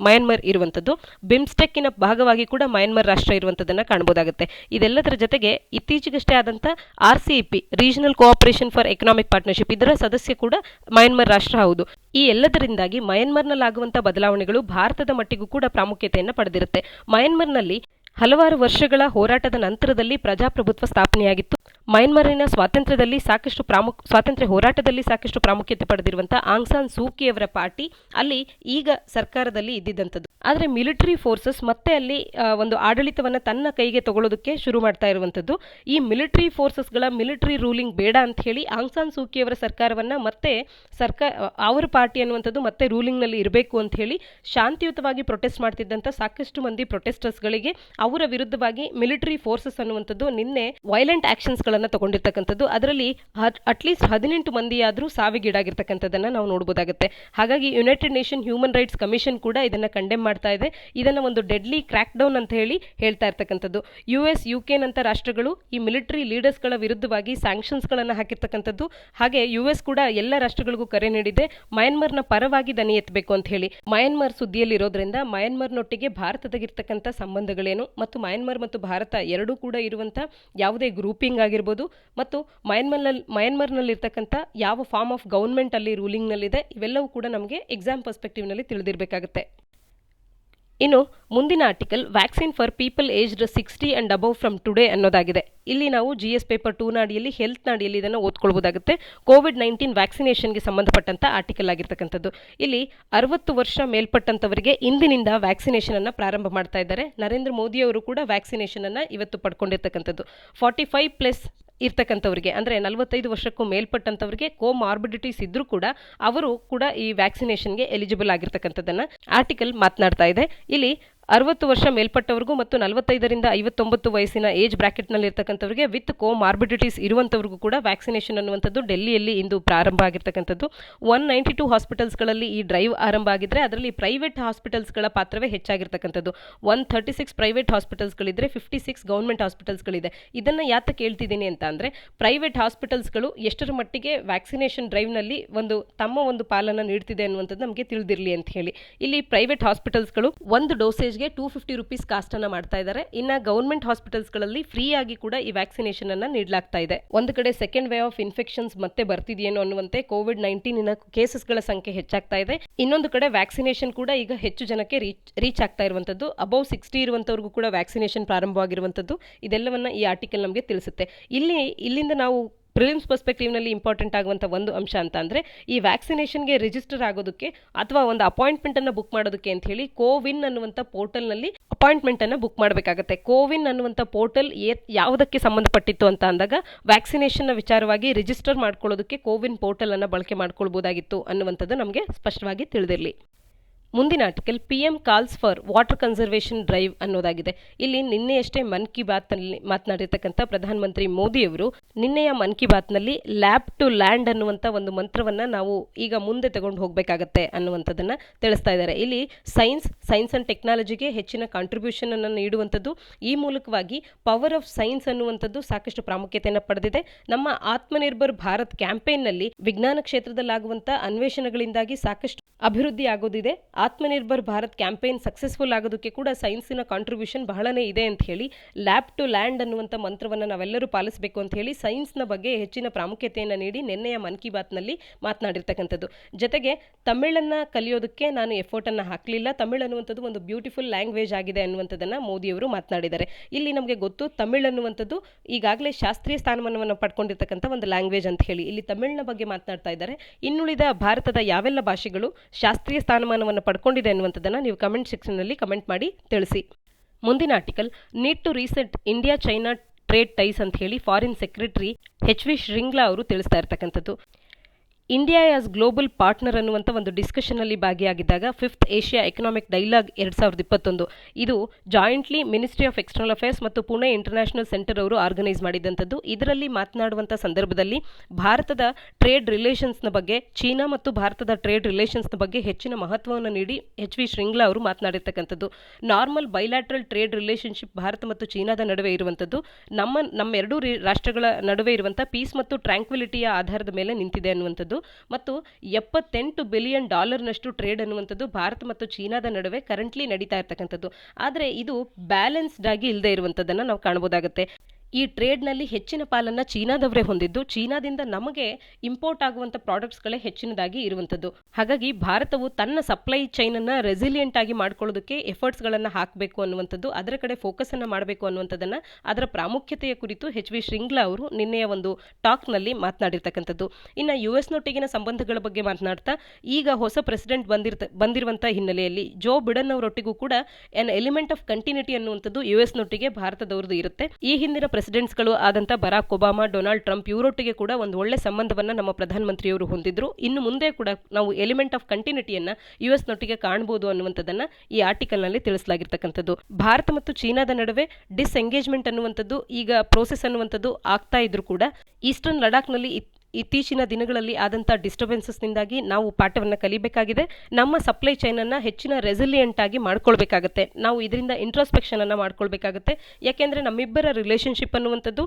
ಮಯನ್ಮಾರ್ ಇರುವಂಥದ್ದು. ಬಿಮ್ಸ್ಟೆಕ್ಕಿನ ಭಾಗವಾಗಿ ಕೂಡ ಮಯನ್ಮಾರ್ ರಾಷ್ಟ್ರ ಇರುವಂಥದ್ದನ್ನು ಕಾಣಬಹುದಾಗುತ್ತೆ. ಇದೆಲ್ಲದರ ಜೊತೆಗೆ ಇತ್ತೀಚೆಗಷ್ಟೇ ಆದಂಥ RCEP regional cooperation for economic partnership ಇದರ ಸದಸ್ಯ ಕೂಡ ಮಯನ್ಮಾರ್ ರಾಷ್ಟ್ರ ಹೌದು. ಈ ಎಲ್ಲದರಿಂದಾಗಿ ಮಯನ್ಮಾರ್ನಲ್ಲಾಗುವಂಥ ಬದಲಾವಣೆಗಳು ಭಾರತದ ಮಟ್ಟಿಗೂ ಕೂಡ ಪ್ರಾಮುಖ್ಯತೆಯನ್ನು ಪಡೆದಿರುತ್ತೆ. ಮಯನ್ಮಾರ್ನಲ್ಲಿ ಹಲವಾರು ವರ್ಷಗಳ ಹೋರಾಟದ ನಂತರದಲ್ಲಿ ಪ್ರಜಾಪ್ರಭುತ್ವ ಸ್ಥಾಪನೆಯಾಗಿತ್ತು. ಮಯನ್ಮಾರಿನ ಸ್ವಾತಂತ್ರ್ಯ ಹೋರಾಟದಲ್ಲಿ ಸಾಕಷ್ಟು ಪ್ರಾಮುಖ್ಯತೆ ಪಡೆದಿರುವಂತಹ ಆಂಗ್ ಸಾನ್ ಸೂಕಿ ಅವರ ಪಾರ್ಟಿ ಅಲ್ಲಿ ಈಗ ಸರ್ಕಾರದಲ್ಲಿ ಇದ್ದಿದ್ದಂಥದ್ದು. ಆದರೆ ಮಿಲಿಟರಿ ಫೋರ್ಸಸ್ ಮತ್ತೆ ಅಲ್ಲಿ ಒಂದು ಆಡಳಿತವನ್ನು ತನ್ನ ಕೈಗೆ ತಗೊಳ್ಳೋದಕ್ಕೆ ಶುರು ಮಾಡ್ತಾ ಇರುವಂಥದ್ದು. ಈ ಮಿಲಿಟರಿ ಫೋರ್ಸಸ್ಗಳ ಮಿಲಿಟರಿ ರೂಲಿಂಗ್ ಬೇಡ ಅಂತ ಹೇಳಿ ಆಂಗ್ ಸಾನ್ ಸೂಕಿ ಅವರ ಸರ್ಕಾರವನ್ನು ಮತ್ತೆ ಅವರ ಪಾರ್ಟಿ ಅನ್ನುವಂಥದ್ದು ಮತ್ತೆ ರೂಲಿಂಗ್ನಲ್ಲಿ ಇರಬೇಕು ಅಂತ ಹೇಳಿ ಶಾಂತಿಯುತವಾಗಿ ಪ್ರೊಟೆಸ್ಟ್ ಮಾಡ್ತಿದ್ದಂಥ ಸಾಕಷ್ಟು ಮಂದಿ ಪ್ರೊಟೆಸ್ಟರ್ಸ್ಗಳಿಗೆ ಅವರ ವಿರುದ್ಧವಾಗಿ ಮಿಲಿಟರಿ ಫೋರ್ಸಸ್ ಅನ್ನುವಂಥದ್ದು ನಿನ್ನೆ ವೈಲೆಂಟ್ ಆಕ್ಷನ್ಸ್ ಗಳನ್ನು ತಗೊಂಡಿರ್ತಕ್ಕಂಥದ್ದು. ಅದರಲ್ಲಿ ಅಟ್ಲೀಸ್ಟ್ 18 ಮಂದಿಯಾದರೂ ಸಾವಿಗೀಡಾಗಿರ್ತಕ್ಕಂಥದ್ದನ್ನು ನಾವು ನೋಡ್ಬೋದಾಗುತ್ತೆ. ಹಾಗಾಗಿ United nation human rights commission ಕೂಡ ಇದನ್ನು ಕಂಡೆಮ್ ಮಾಡ್ತಾ ಇದೆ. ಇದನ್ನು ಒಂದು ಡೆಡ್ಲಿ ಕ್ರ್ಯಾಕ್ ಡೌನ್ ಅಂತ ಹೇಳಿ ಹೇಳ್ತಾ ಇರ್ತಕ್ಕಂಥದ್ದು. US, UK ನಂತ ರಾಷ್ಟ್ರಗಳು ಈ ಮಿಲಿಟರಿ ಲೀಡರ್ಸ್ಗಳ ವಿರುದ್ಧವಾಗಿ ಸ್ಯಾಂಕ್ಷನ್ಸ್ಗಳನ್ನು ಹಾಕಿರ್ತಕ್ಕಂಥದ್ದು. ಹಾಗೆ US ಕೂಡ ಎಲ್ಲ ರಾಷ್ಟ್ರಗಳಿಗೂ ಕರೆ ನೀಡಿದೆ ಮಯನ್ಮಾರ್ನ ಪರವಾಗಿ ದನಿ ಎತ್ತಬೇಕು ಅಂತ ಹೇಳಿ. ಮಯನ್ಮಾರ್ ಸುದ್ದಿಯಲ್ಲಿರೋದ್ರಿಂದ ಮಯನ್ಮಾರ್ನೊಟ್ಟಿಗೆ ಭಾರತದಾಗಿರ್ತಕ್ಕಂಥ ಸಂಬಂಧಗಳೇನು ಮತ್ತು ಮಯನ್ಮಾರ್ ಮತ್ತು ಭಾರತ ಎರಡೂ ಕೂಡ ಇರುವಂಥ ಯಾವುದೇ ಗ್ರೂಪಿಂಗ್ ಆಗಿರ್ಬೋದು ಮತ್ತು ಮಯನ್ಮಾರ್ನಲ್ಲಿರ್ತಕ್ಕಂಥ ಯಾವ ಫಾರ್ಮ್ ಆಫ್ ಗೌರ್ಮೆಂಟ್ ಅಲ್ಲಿ ರೂಲಿಂಗ್ನಲ್ಲಿದೆ ಇವೆಲ್ಲವೂ ಕೂಡ ನಮಗೆ ಎಕ್ಸಾಮ್ ಪರ್ಸ್ಪೆಕ್ಟಿವ್ನಲ್ಲಿ ತಿಳಿದಿರಬೇಕಾಗುತ್ತೆ. ಇನ್ನು ಮುಂದಿನ article vaccine for people aged 60 and above from today ಅನ್ನೋದಾಗಿದೆ. ಇಲ್ಲಿ ನಾವು GS ಪೇಪರ್ 2 ಅಡಿಯಲ್ಲಿ ಹೆಲ್ತ್ ಅಡಿಯಲ್ಲಿ ಇದನ್ನು ಓದ್ಕೊಳ್ಬೋದಾಗುತ್ತೆ. COVID-19 ವ್ಯಾಕ್ಸಿನೇಷನ್ಗೆ ಸಂಬಂಧಪಟ್ಟಂತ ಆರ್ಟಿಕಲ್ ಆಗಿರ್ತಕ್ಕಂಥದ್ದು. ಇಲ್ಲಿ 60 ವರ್ಷ ಮೇಲ್ಪಟ್ಟಂತವರಿಗೆ ಇಂದಿನಿಂದ ವ್ಯಾಕ್ಸಿನೇಷನ್ ಅನ್ನ ಪ್ರಾರಂಭ ಮಾಡ್ತಾ ಇದ್ದಾರೆ. ನರೇಂದ್ರ ಮೋದಿ ಅವರು ಕೂಡ ವ್ಯಾಕ್ಸಿನೇಷನ್ ಅನ್ನ ಇವತ್ತು ಪಡ್ಕೊಂಡಿರ್ತಕ್ಕಂಥದ್ದು. 45+ ಇರ್ತಕ್ಕಂಥವ್ರಿಗೆ ಅಂದರೆ 45 ವರ್ಷಕ್ಕೂ ಮೇಲ್ಪಟ್ಟಂಥವ್ರಿಗೆ ಕೋಮಾರ್ಬಿಡಿಟೀಸ್ ಇದ್ರೂ ಕೂಡ ಅವರು ಕೂಡ ಈ ವ್ಯಾಕ್ಸಿನೇಷನ್ಗೆ ಎಲಿಜಿಬಲ್ ಆಗಿರ್ತಕ್ಕಂಥದ್ದನ್ನು ಆರ್ಟಿಕಲ್ ಮಾತನಾಡ್ತಾ ಇದೆ. ಇಲ್ಲಿ 60 ವರ್ಷ ಮೇಲ್ಪಟ್ಟವ್ರಿಗೂ ಮತ್ತು 45ರಿಂದ 59 ವಯಸ್ಸಿನ ಏಜ್ ಬ್ರಾಕೆಟ್ನಲ್ಲಿ ಇರ್ತಕ್ಕಂಥವ್ರಿಗೆ ವಿತ್ ಕೋಮಾರ್ಬಿಡಿಟೀಸ್ ಇರುವಂಥವ್ರಿಗೂ ಕೂಡ ವ್ಯಾಕ್ಸಿನೇಷನ್ ಅನ್ನುವಂಥದ್ದು ಡೆಲ್ಲಿಯಲ್ಲಿ ಇಂದು ಪ್ರಾರಂಭ ಆಗಿರ್ತಕ್ಕಂಥದ್ದು. 192 ಹಾಸ್ಪಿಟಲ್ಸ್ಗಳಲ್ಲಿ ಈ ಡ್ರೈವ್ ಆರಂಭ ಆಗಿದ್ರೆ ಅದರಲ್ಲಿ ಪ್ರೈವೇಟ್ ಹಾಸ್ಪಿಟಲ್ಸ್ಗಳ ಪಾತ್ರವೇ ಹೆಚ್ಚಾಗಿರ್ತಕ್ಕಂಥದ್ದು. 136 ಪ್ರೈವೇಟ್ ಹಾಸ್ಪಿಟಲ್ಸ್ಗಳಿದ್ರೆ 56 ಗೌರ್ಮೆಂಟ್ ಹಾಸ್ಪಿಟಲ್ಸ್ಗಳಿದೆ. ಇದನ್ನು ಯಾತಕ್ಕೆ ಹೇಳ್ತಿದ್ದೀನಿ ಅಂತ ಅಂದರೆ ಪ್ರೈವೇಟ್ ಹಾಸ್ಪಿಟಲ್ಸ್ಗಳು ಎಷ್ಟರ ಮಟ್ಟಿಗೆ ವ್ಯಾಕ್ಸಿನೇಷನ್ ಡ್ರೈವ್ನಲ್ಲಿ ತಮ್ಮ ಒಂದು ಪಾಲನ್ನು ನೀಡ್ತಿದೆ ಅನ್ನುವಂಥದ್ದು ನಮಗೆ ತಿಳಿದಿರಲಿ ಅಂತ ಹೇಳಿ. ಇಲ್ಲಿ ಪ್ರೈವೇಟ್ ಹಾಸ್ಪಿಟಲ್ಸ್ಗಳು ಒಂದು ಡೋಸೇಜ್ಗೆ $250 ಕಾಸ್ಟ್ ಅನ್ನ ಮಾಡ್ತಾ ಇದ್ದಾರೆ. ಇನ್ನ ಗವರ್ಮೆಂಟ್ ಹಾಸ್ಪಿಟಲ್ಸ್ಗಳಲ್ಲಿ ಫ್ರೀ ಆಗಿ ಕೂಡ ಈ ವ್ಯಾಕ್ಸಿನೇಷನ್ ಅನ್ನ ನೀಡಲಾಗ್ತಾ ಇದೆ. ಒಂದು ಕಡೆ ಸೆಕೆಂಡ್ ವೇವ್ ಆಫ್ ಇನ್ಫೆಕ್ಷನ್ಸ್ ಮತ್ತೆ ಬರ್ತಿದೆಯೇನೋ ಅನ್ನುವಂತೆ COVID-19 ಕೇಸಸ್ಗಳ ಸಂಖ್ಯೆ ಹೆಚ್ಚಾಗ್ತಾ ಇದೆ. ಇನ್ನೊಂದು ಕಡೆ ವ್ಯಾಕ್ಸಿನೇಷನ್ ಕೂಡ ಈಗ ಹೆಚ್ಚು ಜನಕ್ಕೆ ರೀಚ್ ಆಗ್ತಾ ಇರುವಂತದ್ದು. ಅಬೌವ್ 60 ಇರುವಂತವ್ರಿಗೂ ಕೂಡ ವ್ಯಾಕ್ಸಿನೇಷನ್ ಪ್ರಾರಂಭವಾಗಿರುವಂತದ್ದು. ಇದೆಲ್ಲವನ್ನ ಈ ಆರ್ಟಿಕಲ್ ನಮಗೆ ತಿಳಿಸುತ್ತೆ. ಇಲ್ಲಿಂದ ನಾವು ಪ್ರಿಲಿಮ್ಸ್ ಪರ್ಸ್ಪೆಕ್ಟಿವ್ನಲ್ಲಿ ಇಂಪಾರ್ಟೆಂಟ್ ಆಗುವಂಥ ಒಂದು ಅಂಶ ಅಂತ ಅಂದರೆ ಈ ವ್ಯಾಕ್ಸಿನೇಷನ್ಗೆ ರಿಜಿಸ್ಟರ್ ಆಗೋದಕ್ಕೆ ಅಥವಾ ಒಂದು ಅಪಾಯಿಂಟ್ಮೆಂಟನ್ನು ಬುಕ್ ಮಾಡೋದಕ್ಕೆ ಅಂತ ಹೇಳಿ ಕೋವಿನ್ ಅನ್ನುವಂಥ ಪೋರ್ಟಲ್ನಲ್ಲಿ ಅಪಾಯಿಂಟ್ಮೆಂಟನ್ನು ಬುಕ್ ಮಾಡಬೇಕಾಗುತ್ತೆ. ಕೋವಿನ್ ಅನ್ನುವಂಥ ಪೋರ್ಟಲ್ ಯಾವುದಕ್ಕೆ ಸಂಬಂಧಪಟ್ಟಿತ್ತು ಅಂತ ಅಂದಾಗ ವ್ಯಾಕ್ಸಿನೇಷನ್ನ ವಿಚಾರವಾಗಿ ರಿಜಿಸ್ಟರ್ ಮಾಡ್ಕೊಳ್ಳೋದಕ್ಕೆ ಕೋವಿನ್ ಪೋರ್ಟಲನ್ನು ಬಳಕೆ ಮಾಡ್ಕೊಳ್ಬೋದಾಗಿತ್ತು ಅನ್ನುವಂಥದ್ದು ನಮಗೆ ಸ್ಪಷ್ಟವಾಗಿ ತಿಳಿದಿರಲಿ. ಮುಂದಿನ article PM calls for water conservation drive ಅನ್ನೋದಾಗಿದೆ. ಇಲ್ಲಿ ನಿನ್ನೆಯಷ್ಟೇ ಮನ್ ಕಿ ಬಾತ್ನಲ್ಲಿ ಮಾತನಾಡಿರ್ತಕ್ಕಂಥ ಪ್ರಧಾನಮಂತ್ರಿ ಮೋದಿಯವರು ನಿನ್ನೆಯ ಮನ್ ಕಿ ಬಾತ್ನಲ್ಲಿ ಲ್ಯಾಬ್ ಟು ಲ್ಯಾಂಡ್ ಅನ್ನುವಂಥ ಒಂದು ಮಂತ್ರವನ್ನು ನಾವು ಈಗ ಮುಂದೆ ತಗೊಂಡು ಹೋಗಬೇಕಾಗತ್ತೆ ಅನ್ನುವಂಥದ್ದನ್ನು ತಿಳಿಸ್ತಾ ಇದ್ದಾರೆ. ಇಲ್ಲಿ ಸೈನ್ಸ್ ಅಂಡ್ ಟೆಕ್ನಾಲಜಿಗೆ ಹೆಚ್ಚಿನ ಕಾಂಟ್ರಿಬ್ಯೂಷನ್ ಅನ್ನು ನೀಡುವಂಥದ್ದು. ಈ ಮೂಲಕವಾಗಿ ಪವರ್ ಆಫ್ ಸೈನ್ಸ್ ಅನ್ನುವಂಥದ್ದು ಸಾಕಷ್ಟು ಪ್ರಾಮುಖ್ಯತೆಯನ್ನು ಪಡೆದಿದೆ. ನಮ್ಮ ಆತ್ಮನಿರ್ಭರ್ ಭಾರತ್ ಕ್ಯಾಂಪೇನ್ನಲ್ಲಿ ವಿಜ್ಞಾನ ಕ್ಷೇತ್ರದಲ್ಲಾಗುವಂಥ ಅನ್ವೇಷಣೆಗಳಿಂದಾಗಿ ಸಾಕಷ್ಟು ಅಭಿವೃದ್ಧಿ ಆಗೋದಿದೆ. ಆತ್ಮನಿರ್ಭರ್ ಭಾರತ್ ಕ್ಯಾಂಪೇನ್ ಸಕ್ಸಸ್ಫುಲ್ ಆಗೋದಕ್ಕೆ ಕೂಡ ಸೈನ್ಸಿನ ಕಾಂಟ್ರಿಬ್ಯೂಷನ್ ಬಹಳನೇ ಇದೆ ಅಂತ ಹೇಳಿ ಲ್ಯಾಬ್ ಟು ಲ್ಯಾಂಡ್ ಅನ್ನುವಂಥ ಮಂತ್ರವನ್ನು ನಾವೆಲ್ಲರೂ ಪಾಲಿಸಬೇಕು ಅಂತ ಹೇಳಿ ಸೈನ್ಸ್ನ ಬಗ್ಗೆ ಹೆಚ್ಚಿನ ಪ್ರಾಮುಖ್ಯತೆಯನ್ನು ನೀಡಿ ನಿನ್ನೆಯ ಮನ್ ಕಿ ಬಾತ್ನಲ್ಲಿ ಮಾತನಾಡಿರ್ತಕ್ಕಂಥದ್ದು. ಜೊತೆಗೆ ತಮಿಳನ್ನು ಕಲಿಯೋದಕ್ಕೆ ನಾನು ಎಫರ್ಟನ್ನು ಹಾಕಲಿಲ್ಲ. ತಮಿಳ್ ಅನ್ನುವಂಥದ್ದು ಒಂದು ಬ್ಯೂಟಿಫುಲ್ ಲ್ಯಾಂಗ್ವೇಜ್ ಆಗಿದೆ ಅನ್ನುವಂಥದ್ದನ್ನು ಮೋದಿಯವರು ಮಾತನಾಡಿದ್ದಾರೆ. ಇಲ್ಲಿ ನಮಗೆ ಗೊತ್ತು ತಮಿಳ್ ಅನ್ನುವಂಥದ್ದು ಈಗಾಗಲೇ ಶಾಸ್ತ್ರೀಯ ಸ್ಥಾನಮಾನವನ್ನು ಪಡ್ಕೊಂಡಿರ್ತಕ್ಕಂಥ ಒಂದು ಲ್ಯಾಂಗ್ವೇಜ್ ಅಂತ ಹೇಳಿ ಇಲ್ಲಿ ತಮಿಳಿನ ಬಗ್ಗೆ ಮಾತನಾಡ್ತಾ ಇದ್ದಾರೆ. ಇನ್ನುಳಿದ ಭಾರತದ ಯಾವೆಲ್ಲ ಭಾಷೆಗಳು ಶಾಸ್ತ್ರೀಯ ಸ್ಥಾನಮಾನವನ್ನು ಪಡ್ಕೊಂಡಿದೆ ಅನ್ನುವಂಥದ್ದನ್ನು ನೀವು ಕಮೆಂಟ್ ಸೆಕ್ಷನ್ನಲ್ಲಿ ಕಮೆಂಟ್ ಮಾಡಿ ತಿಳಿಸಿ. ಮುಂದಿನ article need to reset India China trade ties ಅಂತ ಹೇಳಿ ಫಾರಿನ್ ಸೆಕ್ರೆಟರಿ HV ಶ್ರಿಂಗ್ಲಾ ಅವರು ತಿಳಿಸ್ತಾ ಇರ್ತಕ್ಕಂಥದ್ದು. ಇಂಡಿಯಾ ಆಸ್ ಗ್ಲೋಬಲ್ ಪಾರ್ಟ್ನರ್ ಅನ್ನುವಂಥ ಒಂದು ಡಿಸ್ಕಷನ್ನಲ್ಲಿ ಭಾಗಿಯಾಗಿದ್ದಾಗ 5th ಏಷ್ಯಾ ಎಕನಾಮಿಕ್ ಡೈಲಾಗ್ 2021 ಇದು jointly ministry of external affairs ಮತ್ತು ಪುಣೆ ಇಂಟರ್ನ್ಯಾಷನಲ್ ಸೆಂಟರ್ ಅವರು ಆರ್ಗನೈಸ್ ಮಾಡಿದಂಥದ್ದು. ಇದರಲ್ಲಿ ಮಾತನಾಡುವಂಥ ಸಂದರ್ಭದಲ್ಲಿ ಭಾರತದ ಟ್ರೇಡ್ ರಿಲೇಷನ್ಸ್ನ ಬಗ್ಗೆ, ಚೀನಾ ಮತ್ತು ಭಾರತದ ಟ್ರೇಡ್ ರಿಲೇಷನ್ಸ್ನ ಬಗ್ಗೆ ಹೆಚ್ಚಿನ ಮಹತ್ವವನ್ನು ನೀಡಿ HV ಶ್ರಿಂಗ್ಲಾ ಅವರು ಮಾತನಾಡಿರ್ತಕ್ಕಂಥದ್ದು. Normal bilateral trade relationship Bharat ಮತ್ತು ಚೀನಾದ ನಡುವೆ ಇರುವಂಥದ್ದು ನಮ್ಮ ಎರಡೂ ರಾಷ್ಟ್ರಗಳ ನಡುವೆ ಇರುವಂಥ ಪೀಸ್ ಮತ್ತು ಟ್ರ್ಯಾಂಕ್ವಿಲಿಟಿಯ ಆಧಾರದ ಮೇಲೆ ನಿಂತಿದೆ ಅನ್ನುವಂಥದ್ದು. ಮತ್ತು $78 ಬಿಲಿಯನ್ ಟ್ರೇಡ್ ಅನ್ನುವಂಥದ್ದು ಭಾರತ ಮತ್ತು ಚೀನಾದ ನಡುವೆ ಕರೆಂಟ್ಲಿ ನಡೀತಾ ಇರ್ತಕ್ಕಂಥದ್ದು. ಆದರೆ ಇದು ಬ್ಯಾಲೆನ್ಸ್ಡ್ ಆಗಿ ಇಲ್ಲದೆ ಇರುವಂಥದ್ದನ್ನು ನಾವು ಕಾಣಬಹುದಾಗುತ್ತೆ. ಈ ಟ್ರೇಡ್ನಲ್ಲಿ ಹೆಚ್ಚಿನ ಪಾಲನ್ನು ಚೀನಾದವರೇ ಹೊಂದಿದ್ದು ಚೀನಾದಿಂದ ನಮಗೆ ಇಂಪೋರ್ಟ್ ಆಗುವಂಥ ಪ್ರಾಡಕ್ಟ್ಸ್ಗಳೇ ಹೆಚ್ಚಿನದಾಗಿ ಇರುವಂಥದ್ದು. ಹಾಗಾಗಿ ಭಾರತವು ತನ್ನ ಸಪ್ಲೈ ಚೈನನ್ನು ರೆಸಿಲಿಯೆಂಟ್ ಆಗಿ ಮಾಡ್ಕೊಳ್ಳೋದಕ್ಕೆ ಎಫರ್ಟ್ಸ್ಗಳನ್ನು ಹಾಕಬೇಕು ಅನ್ನುವಂಥದ್ದು, ಅದರ ಕಡೆ ಫೋಕಸನ್ನು ಮಾಡಬೇಕು ಅನ್ನುವಂಥದ್ದನ್ನು, ಅದರ ಪ್ರಾಮುಖ್ಯತೆಯ ಕುರಿತು HV ಶ್ರಿಂಗ್ಲಾ ಅವರು ನಿನ್ನೆಯ ಒಂದು ಟಾಕ್ನಲ್ಲಿ ಮಾತನಾಡಿರ್ತಕ್ಕಂಥದ್ದು. ಇನ್ನು US-ನೊಟ್ಟಿಗಿನ ಸಂಬಂಧಗಳ ಬಗ್ಗೆ ಮಾತನಾಡ್ತಾ ಈಗ ಹೊಸ ಪ್ರೆಸಿಡೆಂಟ್ ಬಂದಿರುವಂಥ ಹಿನ್ನೆಲೆಯಲ್ಲಿ ಜೋ ಬಿಡನ್ ಅವರೊಟ್ಟಿಗೂ ಕೂಡ ಎನ್ ಎಲಿಮೆಂಟ್ ಆಫ್ ಕಂಟಿನ್ಯೂಟಿ ಅನ್ನುವಂಥದ್ದು US-ನೊಟ್ಟಿಗೆ ಭಾರತದವ್ರದ್ದು ಇರುತ್ತೆ. ಈ ಹಿಂದಿನ ಪ್ರೆಸಿಡೆಂಟ್ಸ್ಗಳು ಆದಂಥ ಬರಾಕ್ ಒಬಾಮಾ, ಡೊನಾಲ್ಡ್ ಟ್ರಂಪ್ ಇವರೊಟ್ಟಿಗೆ ಕೂಡ ಒಂದು ಒಳ್ಳೆ ಸಂಬಂಧವನ್ನು ನಮ್ಮ ಪ್ರಧಾನಮಂತ್ರಿಯವರು ಹೊಂದಿದ್ರು. ಇನ್ನು ಮುಂದೆ ಕೂಡ ನಾವು ಎಲಿಮೆಂಟ್ ಆಫ್ ಕಂಟಿನ್ಯೂಟಿಯನ್ನು US ನೊಟ್ಟಿಗೆ ಕಾಣಬಹುದು ಅನ್ನುವಂಥದ್ದನ್ನು ಈ ಆರ್ಟಿಕಲ್ನಲ್ಲಿ ತಿಳಿಸಲಾಗಿರ್ತಕ್ಕಂಥದ್ದು. ಭಾರತ ಮತ್ತು ಚೀನಾದ ನಡುವೆ ಡಿಸ್ಎಂಗೇಜ್ಮೆಂಟ್ ಅನ್ನುವಂಥದ್ದು ಈಗ ಪ್ರೋಸೆಸ್ ಅನ್ನುವಂಥದ್ದು ಆಗ್ತಾ ಇದ್ರು ಕೂಡ ಈಸ್ಟರ್ನ್ ಲಡಾಖ್ನಲ್ಲಿ ಇತ್ತೀಚಿನ ದಿನಗಳಲ್ಲಿ ಆದಂಥ ಡಿಸ್ಟರ್ಬೆನ್ಸಸ್ನಿಂದಾಗಿ ನಾವು ಪಾಠವನ್ನು ಕಲಿಬೇಕಾಗಿದೆ. ನಮ್ಮ ಸಪ್ಲೈ ಚೈನನ್ನು ಹೆಚ್ಚಿನ ರೆಸಿಲಿಯೆಂಟ್ ಆಗಿ ಮಾಡ್ಕೊಳ್ಬೇಕಾಗತ್ತೆ. ನಾವು ಇದರಿಂದ ಇಂಟ್ರೋಸ್ಪೆಕ್ಷನನ್ನು ಮಾಡ್ಕೊಳ್ಬೇಕಾಗತ್ತೆ. ಯಾಕೆಂದರೆ ನಮ್ಮಿಬ್ಬರ ರಿಲೇಷನ್ಶಿಪ್ ಅನ್ನುವಂಥದ್ದು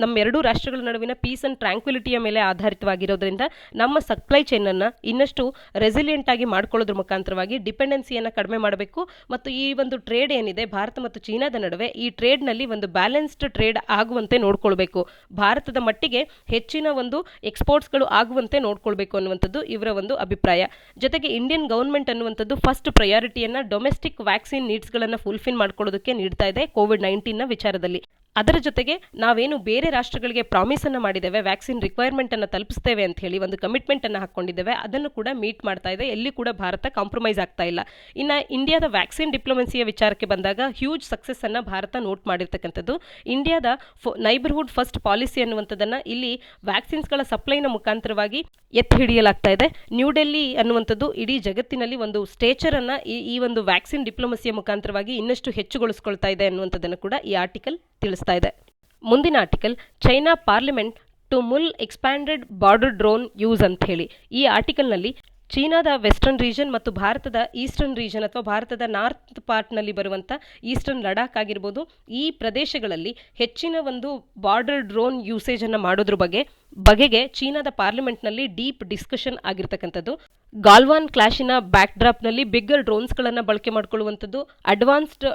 ನಮ್ಮೆರಡೂ ರಾಷ್ಟ್ರಗಳ ನಡುವಿನ ಪೀಸ್ ಆ್ಯಂಡ್ ಟ್ರ್ಯಾಂಕ್ವಿಲಿಟಿಯ ಮೇಲೆ ಆಧಾರಿತವಾಗಿರೋದ್ರಿಂದ ನಮ್ಮ ಸಪ್ಲೈ ಚೈನನ್ನು ಇನ್ನಷ್ಟು ರೆಸಿಲಿಯೆಂಟ್ ಆಗಿ ಮಾಡ್ಕೊಳ್ಳೋದ್ರ ಮುಖಾಂತರವಾಗಿ ಡಿಪೆಂಡೆನ್ಸಿಯನ್ನು ಕಡಿಮೆ ಮಾಡಬೇಕು. ಮತ್ತು ಈ ಒಂದು ಟ್ರೇಡ್ ಏನಿದೆ ಭಾರತ ಮತ್ತು ಚೀನಾದ ನಡುವೆ, ಈ ಟ್ರೇಡ್ನಲ್ಲಿ ಒಂದು ಬ್ಯಾಲೆನ್ಸ್ಡ್ ಟ್ರೇಡ್ ಆಗುವಂತೆ ನೋಡ್ಕೊಳ್ಬೇಕು. ಭಾರತದ ಮಟ್ಟಿಗೆ ಹೆಚ್ಚಿನ ಒಂದು ಎಕ್ಸ್ಪೋರ್ಟ್ಸ್ಗಳು ಆಗುವಂತೆ ನೋಡ್ಕೊಳ್ಬೇಕು ಅನ್ನುವಂಥದ್ದು ಇವರ ಒಂದು ಅಭಿಪ್ರಾಯ. ಜೊತೆಗೆ ಇಂಡಿಯನ್ ಗವರ್ಮೆಂಟ್ ಅನ್ನುವಂಥದ್ದು ಫಸ್ಟ್ ಪ್ರಯಾರಿಟಿಯನ್ನು ಡೊಮೆಸ್ಟಿಕ್ ವ್ಯಾಕ್ಸಿನ್ ನೀಡ್ಸ್ಗಳನ್ನು ಫುಲ್ಫಿಲ್ ಮಾಡ್ಕೊಳ್ಳೋದಕ್ಕೆ ನೀಡ್ತಾ ಇದೆ ಕೋವಿಡ್-19ನ ವಿಚಾರದಲ್ಲಿ. ಅದರ ಜೊತೆಗೆ ನಾವೇನು ಬೇರೆ ರಾಷ್ಟ್ರಗಳಿಗೆ ಪ್ರಾಮಿಸನ್ನು ಮಾಡಿದ್ದೇವೆ, ವ್ಯಾಕ್ಸಿನ್ ರಿಕ್ವೈರ್ಮೆಂಟನ್ನು ತಲುಪಿಸ್ತೇವೆ ಅಂತ ಹೇಳಿ ಒಂದು ಕಮಿಟ್ಮೆಂಟನ್ನು ಹಾಕ್ಕೊಂಡಿದ್ದೇವೆ, ಅದನ್ನು ಕೂಡ ಮೀಟ್ ಮಾಡ್ತಾ ಇದೆ. ಎಲ್ಲಿ ಕೂಡ ಭಾರತ ಕಾಂಪ್ರಮೈಸ್ ಆಗ್ತಾ ಇಲ್ಲ. ಇನ್ನು ಇಂಡಿಯಾದ ವ್ಯಾಕ್ಸಿನ್ ಡಿಪ್ಲೊಮೆಸಿಯ ವಿಚಾರಕ್ಕೆ ಬಂದಾಗ ಹ್ಯೂಜ್ ಸಕ್ಸಸ್ಸನ್ನು ಭಾರತ ನೋಟ್ ಮಾಡಿರ್ತಕ್ಕಂಥದ್ದು. ಇಂಡಿಯಾದ ನೈಬರ್ಹುಡ್ ಫಸ್ಟ್ ಪಾಲಿಸಿ ಅನ್ನುವಂಥದ್ದನ್ನು ಇಲ್ಲಿ ವ್ಯಾಕ್ಸಿನ್ಸ್ಗಳ ಸಪ್ಲೈನ ಮುಖಾಂತರವಾಗಿ ಎತ್ತಿ ಹಿಡಿಯಲಾಗ್ತಾ ಇದೆ. ನ್ಯೂ ಡೆಲ್ಲಿ ಅನ್ನುವಂಥದ್ದು ಇಡೀ ಜಗತ್ತಿನಲ್ಲಿ ಒಂದು ಸ್ಟೇಚರನ್ನು ಈ ಒಂದು ವ್ಯಾಕ್ಸಿನ್ ಡಿಪ್ಲೊಮಸಿಯ ಮುಖಾಂತರವಾಗಿ ಇನ್ನಷ್ಟು ಹೆಚ್ಚುಗೊಳಿಸ್ಕೊಳ್ತಾ ಇದೆ ಅನ್ನುವಂಥದ್ದನ್ನು ಕೂಡ ಈ ಆರ್ಟಿಕಲ್ ತಿಳಿಸ್ತಾ ಇದೆ. ಮುಂದಿನ article China parliament to mull expanded border drone use ಅಂತ ಹೇಳಿ. ಈ ಆರ್ಟಿಕಲ್ನಲ್ಲಿ ಚೀನಾದ ವೆಸ್ಟರ್ನ್ ರೀಜನ್ ಮತ್ತು ಭಾರತದ ಈಸ್ಟರ್ನ್ ರೀಜನ್ ಅಥವಾ ಭಾರತದ ನಾರ್ತ್ ಪಾರ್ಟ್ನಲ್ಲಿ ಬರುವಂಥ ಈಸ್ಟರ್ನ್ ಲಡಾಖ್ ಆಗಿರ್ಬೋದು, ಈ ಪ್ರದೇಶಗಳಲ್ಲಿ ಹೆಚ್ಚಿನ ಒಂದು ಬಾರ್ಡರ್ ಡ್ರೋನ್ ಯೂಸೇಜನ್ನು ಮಾಡೋದ್ರ ಬಗೆಗೆ ಚೀನಾದ ಪಾರ್ಲಿಮೆಂಟ್ನಲ್ಲಿ ಡೀಪ್ ಡಿಸ್ಕಷನ್ ಆಗಿರ್ತಕ್ಕಂಥದ್ದು. ಗಾಲ್ವಾನ್ ಕ್ಲಾಶಿನ ಬ್ಯಾಕ್ ಡ್ರಾಪ್ನಲ್ಲಿ ಬಿಗ್ಗರ್ ಡ್ರೋನ್ಸ್ಗಳನ್ನು ಬಳಕೆ ಮಾಡಿಕೊಳ್ಳುವಂಥದ್ದು, ಅಡ್ವಾನ್ಸ್ಡ್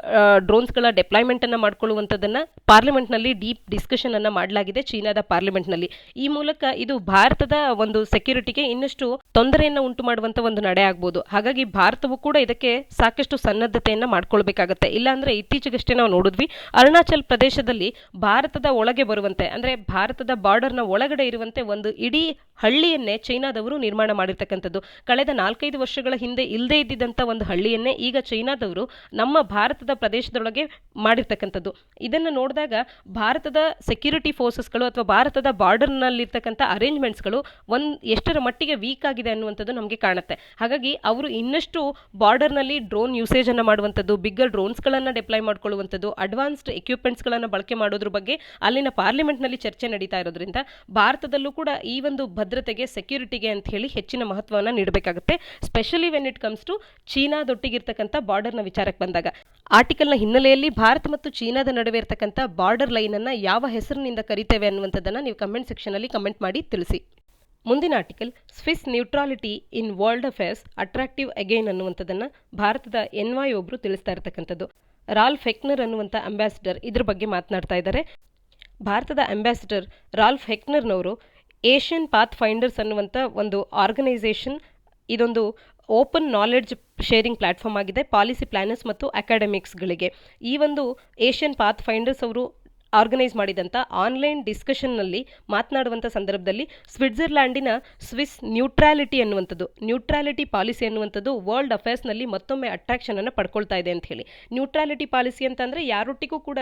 ಡ್ರೋನ್ಸ್ಗಳ ಡೆಪ್ಲಾಯ್ಮೆಂಟನ್ನು ಮಾಡಿಕೊಳ್ಳುವಂಥದ್ದನ್ನು ಪಾರ್ಲಿಮೆಂಟ್ನಲ್ಲಿ ಡೀಪ್ ಡಿಸ್ಕಷನನ್ನು ಮಾಡಲಾಗಿದೆ ಚೀನಾದ ಪಾರ್ಲಿಮೆಂಟ್ನಲ್ಲಿ. ಈ ಮೂಲಕ ಇದು ಭಾರತದ ಒಂದು ಸೆಕ್ಯೂರಿಟಿಗೆ ಇನ್ನಷ್ಟು ತೊಂದರೆಯನ್ನು ಉಂಟು ಮಾಡುವಂಥ ಒಂದು ನಡೆ ಆಗ್ಬೋದು. ಹಾಗಾಗಿ ಭಾರತವು ಕೂಡ ಇದಕ್ಕೆ ಸಾಕಷ್ಟು ಸನ್ನದ್ಧತೆಯನ್ನು ಮಾಡ್ಕೊಳ್ಬೇಕಾಗತ್ತೆ. ಇಲ್ಲಾಂದರೆ ಇತ್ತೀಚೆಗಷ್ಟೇ ನಾವು ನೋಡಿದ್ವಿ, ಅರುಣಾಚಲ್ ಪ್ರದೇಶದಲ್ಲಿ ಭಾರತದ ಒಳಗೆ ಬರುವಂತೆ, ಅಂದರೆ ಭಾರತದ ಬಾರ್ಡರ್ನ ಒಳಗಡೆ ಇರುವಂತೆ ಒಂದು ಇಡೀ ಹಳ್ಳಿಯನ್ನೇ ಚೈನಾದವರು ನಿರ್ಮಾಣ ಮಾಡಿರ್ತಕ್ಕಂಥದ್ದು. ಕಳೆದ 4-5 ವರ್ಷಗಳ ಹಿಂದೆ ಇಲ್ಲದೇ ಇದ್ದಿದ್ದಂಥ ಒಂದು ಹಳ್ಳಿಯನ್ನೇ ಈಗ ಚೈನಾದವರು ನಮ್ಮ ಭಾರತದ ಪ್ರದೇಶದೊಳಗೆ ಮಾಡಿರ್ತಕ್ಕಂಥದ್ದು. ಇದನ್ನು ನೋಡಿದಾಗ ಭಾರತದ ಸೆಕ್ಯೂರಿಟಿ ಫೋರ್ಸಸ್ಗಳು ಅಥವಾ ಭಾರತದ ಬಾರ್ಡರ್ನಲ್ಲಿರ್ತಕ್ಕಂಥ ಅರೇಂಜ್ಮೆಂಟ್ಸ್ಗಳು ಎಷ್ಟರ ಮಟ್ಟಿಗೆ ವೀಕ್ ಆಗಿದೆ ಅನ್ನುವಂಥದ್ದು ನಮಗೆ ಕಾಣುತ್ತೆ. ಹಾಗಾಗಿ ಅವರು ಇನ್ನಷ್ಟು ಬಾರ್ಡರ್ನಲ್ಲಿ ಡ್ರೋನ್ ಯೂಸೇಜನ್ನು ಮಾಡುವಂಥದ್ದು, ಬಿಗ್ಗರ್ ಡ್ರೋನ್ಸ್ಗಳನ್ನು ಡಿಪ್ಲಾಯ್ ಮಾಡ್ಕೊಳ್ಳುವಂಥದ್ದು, ಅಡ್ವಾನ್ಸ್ಡ್ ಎಕ್ವಿಪ್ಮೆಂಟ್ಸ್ಗಳನ್ನು ಬಳಕೆ ಮಾಡೋದ್ರ ಬಗ್ಗೆ ಅಲ್ಲಿನ ಪಾರ್ಲಿಮೆಂಟ್ನಲ್ಲಿ ಚರ್ಚೆ ನಡೀತಾ ಇರೋದ್ರಿಂದ ಭಾರತದಲ್ಲೂ ಕೂಡ ಈ ಒಂದು ಭದ್ರತೆಗೆ, ಸೆಕ್ಯೂರಿಟಿಗೆ ಅಂತ ಹೇಳಿ ಹೆಚ್ಚಿನ ಮಹತ್ವವನ್ನು ನೀಡಬೇಕಾಗುತ್ತೆ. Specially when it comes to ಚೀನಾದೊಟ್ಟಿಗಿರ್ತಕ್ಕಂಥ ಬಾರ್ಡರ್ನ ವಿಚಾರಕ್ಕೆ ಬಂದಾಗ. ಆರ್ಟಿಕಲ್ನ ಹಿನ್ನೆಲೆಯಲ್ಲಿ ಭಾರತ ಮತ್ತು ಚೀನಾದ ನಡುವೆ ಇರ್ತಕ್ಕಂಥ ಬಾರ್ಡರ್ ಲೈನನ್ನು ಯಾವ ಹೆಸರಿನಿಂದ ಕರಿತೇವೆ ಅನ್ನುವಂಥದ್ದನ್ನು ನೀವು ಕಮೆಂಟ್ ಸೆಕ್ಷನಲ್ಲಿ ಕಮೆಂಟ್ ಮಾಡಿ ತಿಳಿಸಿ. ಮುಂದಿನ article Swiss neutrality in world affairs attractive again ಅನ್ನುವಂಥದ್ದನ್ನು ಭಾರತದ NY ಒಬ್ಬರು ತಿಳಿಸ್ತಾ ಇರ್ತಕ್ಕಂಥದ್ದು. ರಾಲ್ಫ್ ಹೆಕ್ನರ್ ಅನ್ನುವಂಥ ಅಂಬಾಸಿಡರ್ ಇದ್ರ ಬಗ್ಗೆ ಮಾತನಾಡ್ತಾ ಇದ್ದಾರೆ. ಭಾರತದ ಅಂಬಾಸಿಡರ್ ರಾಲ್ಫ್ ಹೆಕ್ನರ್ನವರು ಏಷ್ಯನ್ ಪಾತ್ ಫೈಂಡರ್ಸ್ ಅನ್ನುವಂಥ ಒಂದು ಆರ್ಗನೈಸೇಷನ್, ಇದೊಂದು ಓಪನ್ ನಾಲೆಡ್ಜ್ ಶೇರಿಂಗ್ ಪ್ಲಾಟ್ಫಾರ್ಮ್ ಆಗಿದೆ ಪಾಲಿಸಿ ಪ್ಲಾನರ್ಸ್ ಮತ್ತು ಅಕಾಡೆಮಿಕ್ಸ್ಗಳಿಗೆ. ಈ ಒಂದು ಏಷ್ಯನ್ ಪಾತ್ ಫೈಂಡರ್ಸ್ ಅವರು ಆರ್ಗನೈಸ್ ಮಾಡಿದಂಥ ಆನ್ಲೈನ್ ಡಿಸ್ಕಷನ್ನಲ್ಲಿ ಮಾತನಾಡುವಂಥ ಸಂದರ್ಭದಲ್ಲಿ ಸ್ವಿಟ್ಜರ್ಲ್ಯಾಂಡಿನ ಸ್ವಿಸ್ ನ್ಯೂಟ್ರಾಲಿಟಿ ಅನ್ನುವಂಥದ್ದು, ನ್ಯೂಟ್ರಾಲಿಟಿ ಪಾಲಿಸಿ ಅನ್ನುವಂಥದ್ದು ವರ್ಲ್ಡ್ ಅಫೇರ್ಸ್ನಲ್ಲಿ ಮತ್ತೊಮ್ಮೆ ಅಟ್ರಾಕ್ಷನನ್ನು ಪಡ್ಕೊಳ್ತಾ ಇದೆ ಅಂತ ಹೇಳಿ. ನ್ಯೂಟ್ರಾಲಿಟಿ ಪಾಲಿಸಿ ಅಂತಂದರೆ ಯಾರೊಟ್ಟಿಗೂ ಕೂಡ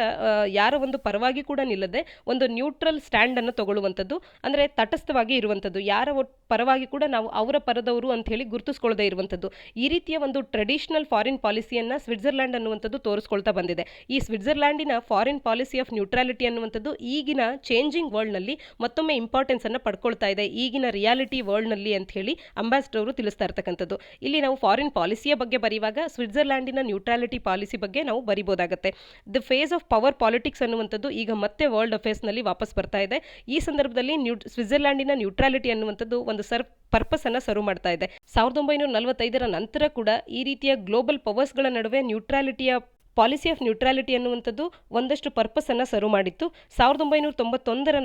ಯಾರ ಒಂದು ಪರವಾಗಿ ಕೂಡ ನಿಲ್ಲದೆ ಒಂದು ನ್ಯೂಟ್ರಲ್ ಸ್ಟ್ಯಾಂಡನ್ನು ತಗೊಳ್ಳುವಂಥದ್ದು, ಅಂದರೆ ತಟಸ್ಥವಾಗಿ ಇರುವಂಥದ್ದು, ಯಾರ ಪರವಾಗಿ ಕೂಡ ನಾವು ಅವರ ಪರದವರು ಅಂತ ಹೇಳಿ ಗುರುತಿಸ್ಕೊಳ್ಳದೆ ಇರುವಂಥದ್ದು. ಈ ರೀತಿಯ ಒಂದು ಟ್ರೆಡಿಷನಲ್ ಫಾರಿನ್ ಪಾಲಿಸಿಯನ್ನು ಸ್ವಿಟ್ಜರ್ಲ್ಯಾಂಡ್ ಅನ್ನುವಂಥದ್ದು ತೋರಿಸ್ಕೊಳ್ತಾ ಬಂದಿದೆ. ಈ ಸ್ವಿಟ್ಜರ್ಲ್ಯಾಂಡಿನ ಫಾರಿನ್ ಪಾಲಿಸಿ ಆಫ್ ನ್ಯೂಟ್ರಾಲಿಟಿ ಅನ್ನುವಂಥದ್ದು ಈಗಿನ ಚೇಂಜಿಂಗ್ ವರ್ಲ್ಡ್ನಲ್ಲಿ ಮತ್ತೊಮ್ಮೆ ಇಂಪಾರ್ಟೆನ್ಸನ್ನು ಪಡ್ಕೊಳ್ತಾ ಇದೆ, ಈಗಿನ ರಿಯಾಲಿಟಿ ವರ್ಲ್ಡ್ನಲ್ಲಿ ಅಂತ ಹೇಳಿ ಅಂಬಾಸಿಡರ್ ಅವರು ತಿಳಿಸ್ತಾ ಇರ್ತಕ್ಕಂಥದ್ದು. ಇಲ್ಲಿ ನಾವು ಫಾರಿನ್ ಪಾಲಿಸಿಯ ಬಗ್ಗೆ ಬರೆಯುವಾಗ ಸ್ವಿಟ್ಜರ್ಲ್ಯಾಂಡಿನ ನ್ಯೂಟ್ರಾಲಿಟಿ ಪಾಲಿಸಿ ಬಗ್ಗೆ ನಾವು ಬರಿಬೋದಾಗುತ್ತೆ. The face of power politics ಅನ್ನುವಂಥದ್ದು ಈಗ ಮತ್ತೆ ವರ್ಲ್ಡ್ ಅಫೇರ್ಸ್ನಲ್ಲಿ ವಾಪಸ್ ಬರ್ತಾ ಇದೆ. ಈ ಸಂದರ್ಭದಲ್ಲಿ ಸ್ವಿಟ್ಜರ್ಲ್ಯಾಂಡಿನ ನ್ಯೂಟ್ರಾಲಿಟಿ ಅನ್ನುವಂಥದ್ದು ಒಂದು ಪರ್ಪಸನ್ನು ಸರ್ವ್ ಮಾಡ್ತಾ ಇದೆ. 1945ರ ನಂತರ ಕೂಡ ಈ ರೀತಿಯ ಗ್ಲೋಬಲ್ ಪವರ್ಸ್ಗಳ ನಡುವೆ ನ್ಯೂಟ್ರಾಲಿಟಿಯ ಪಾಲಿಸಿ ಆಫ್ ನ್ಯೂಟ್ರಾಲಿಟಿ ಅನ್ನುವಂಥದ್ದು ಒಂದಷ್ಟು ಪರ್ಪಸನ್ನು ಸರ್ವ್ ಮಾಡಿತ್ತು. 1991ರ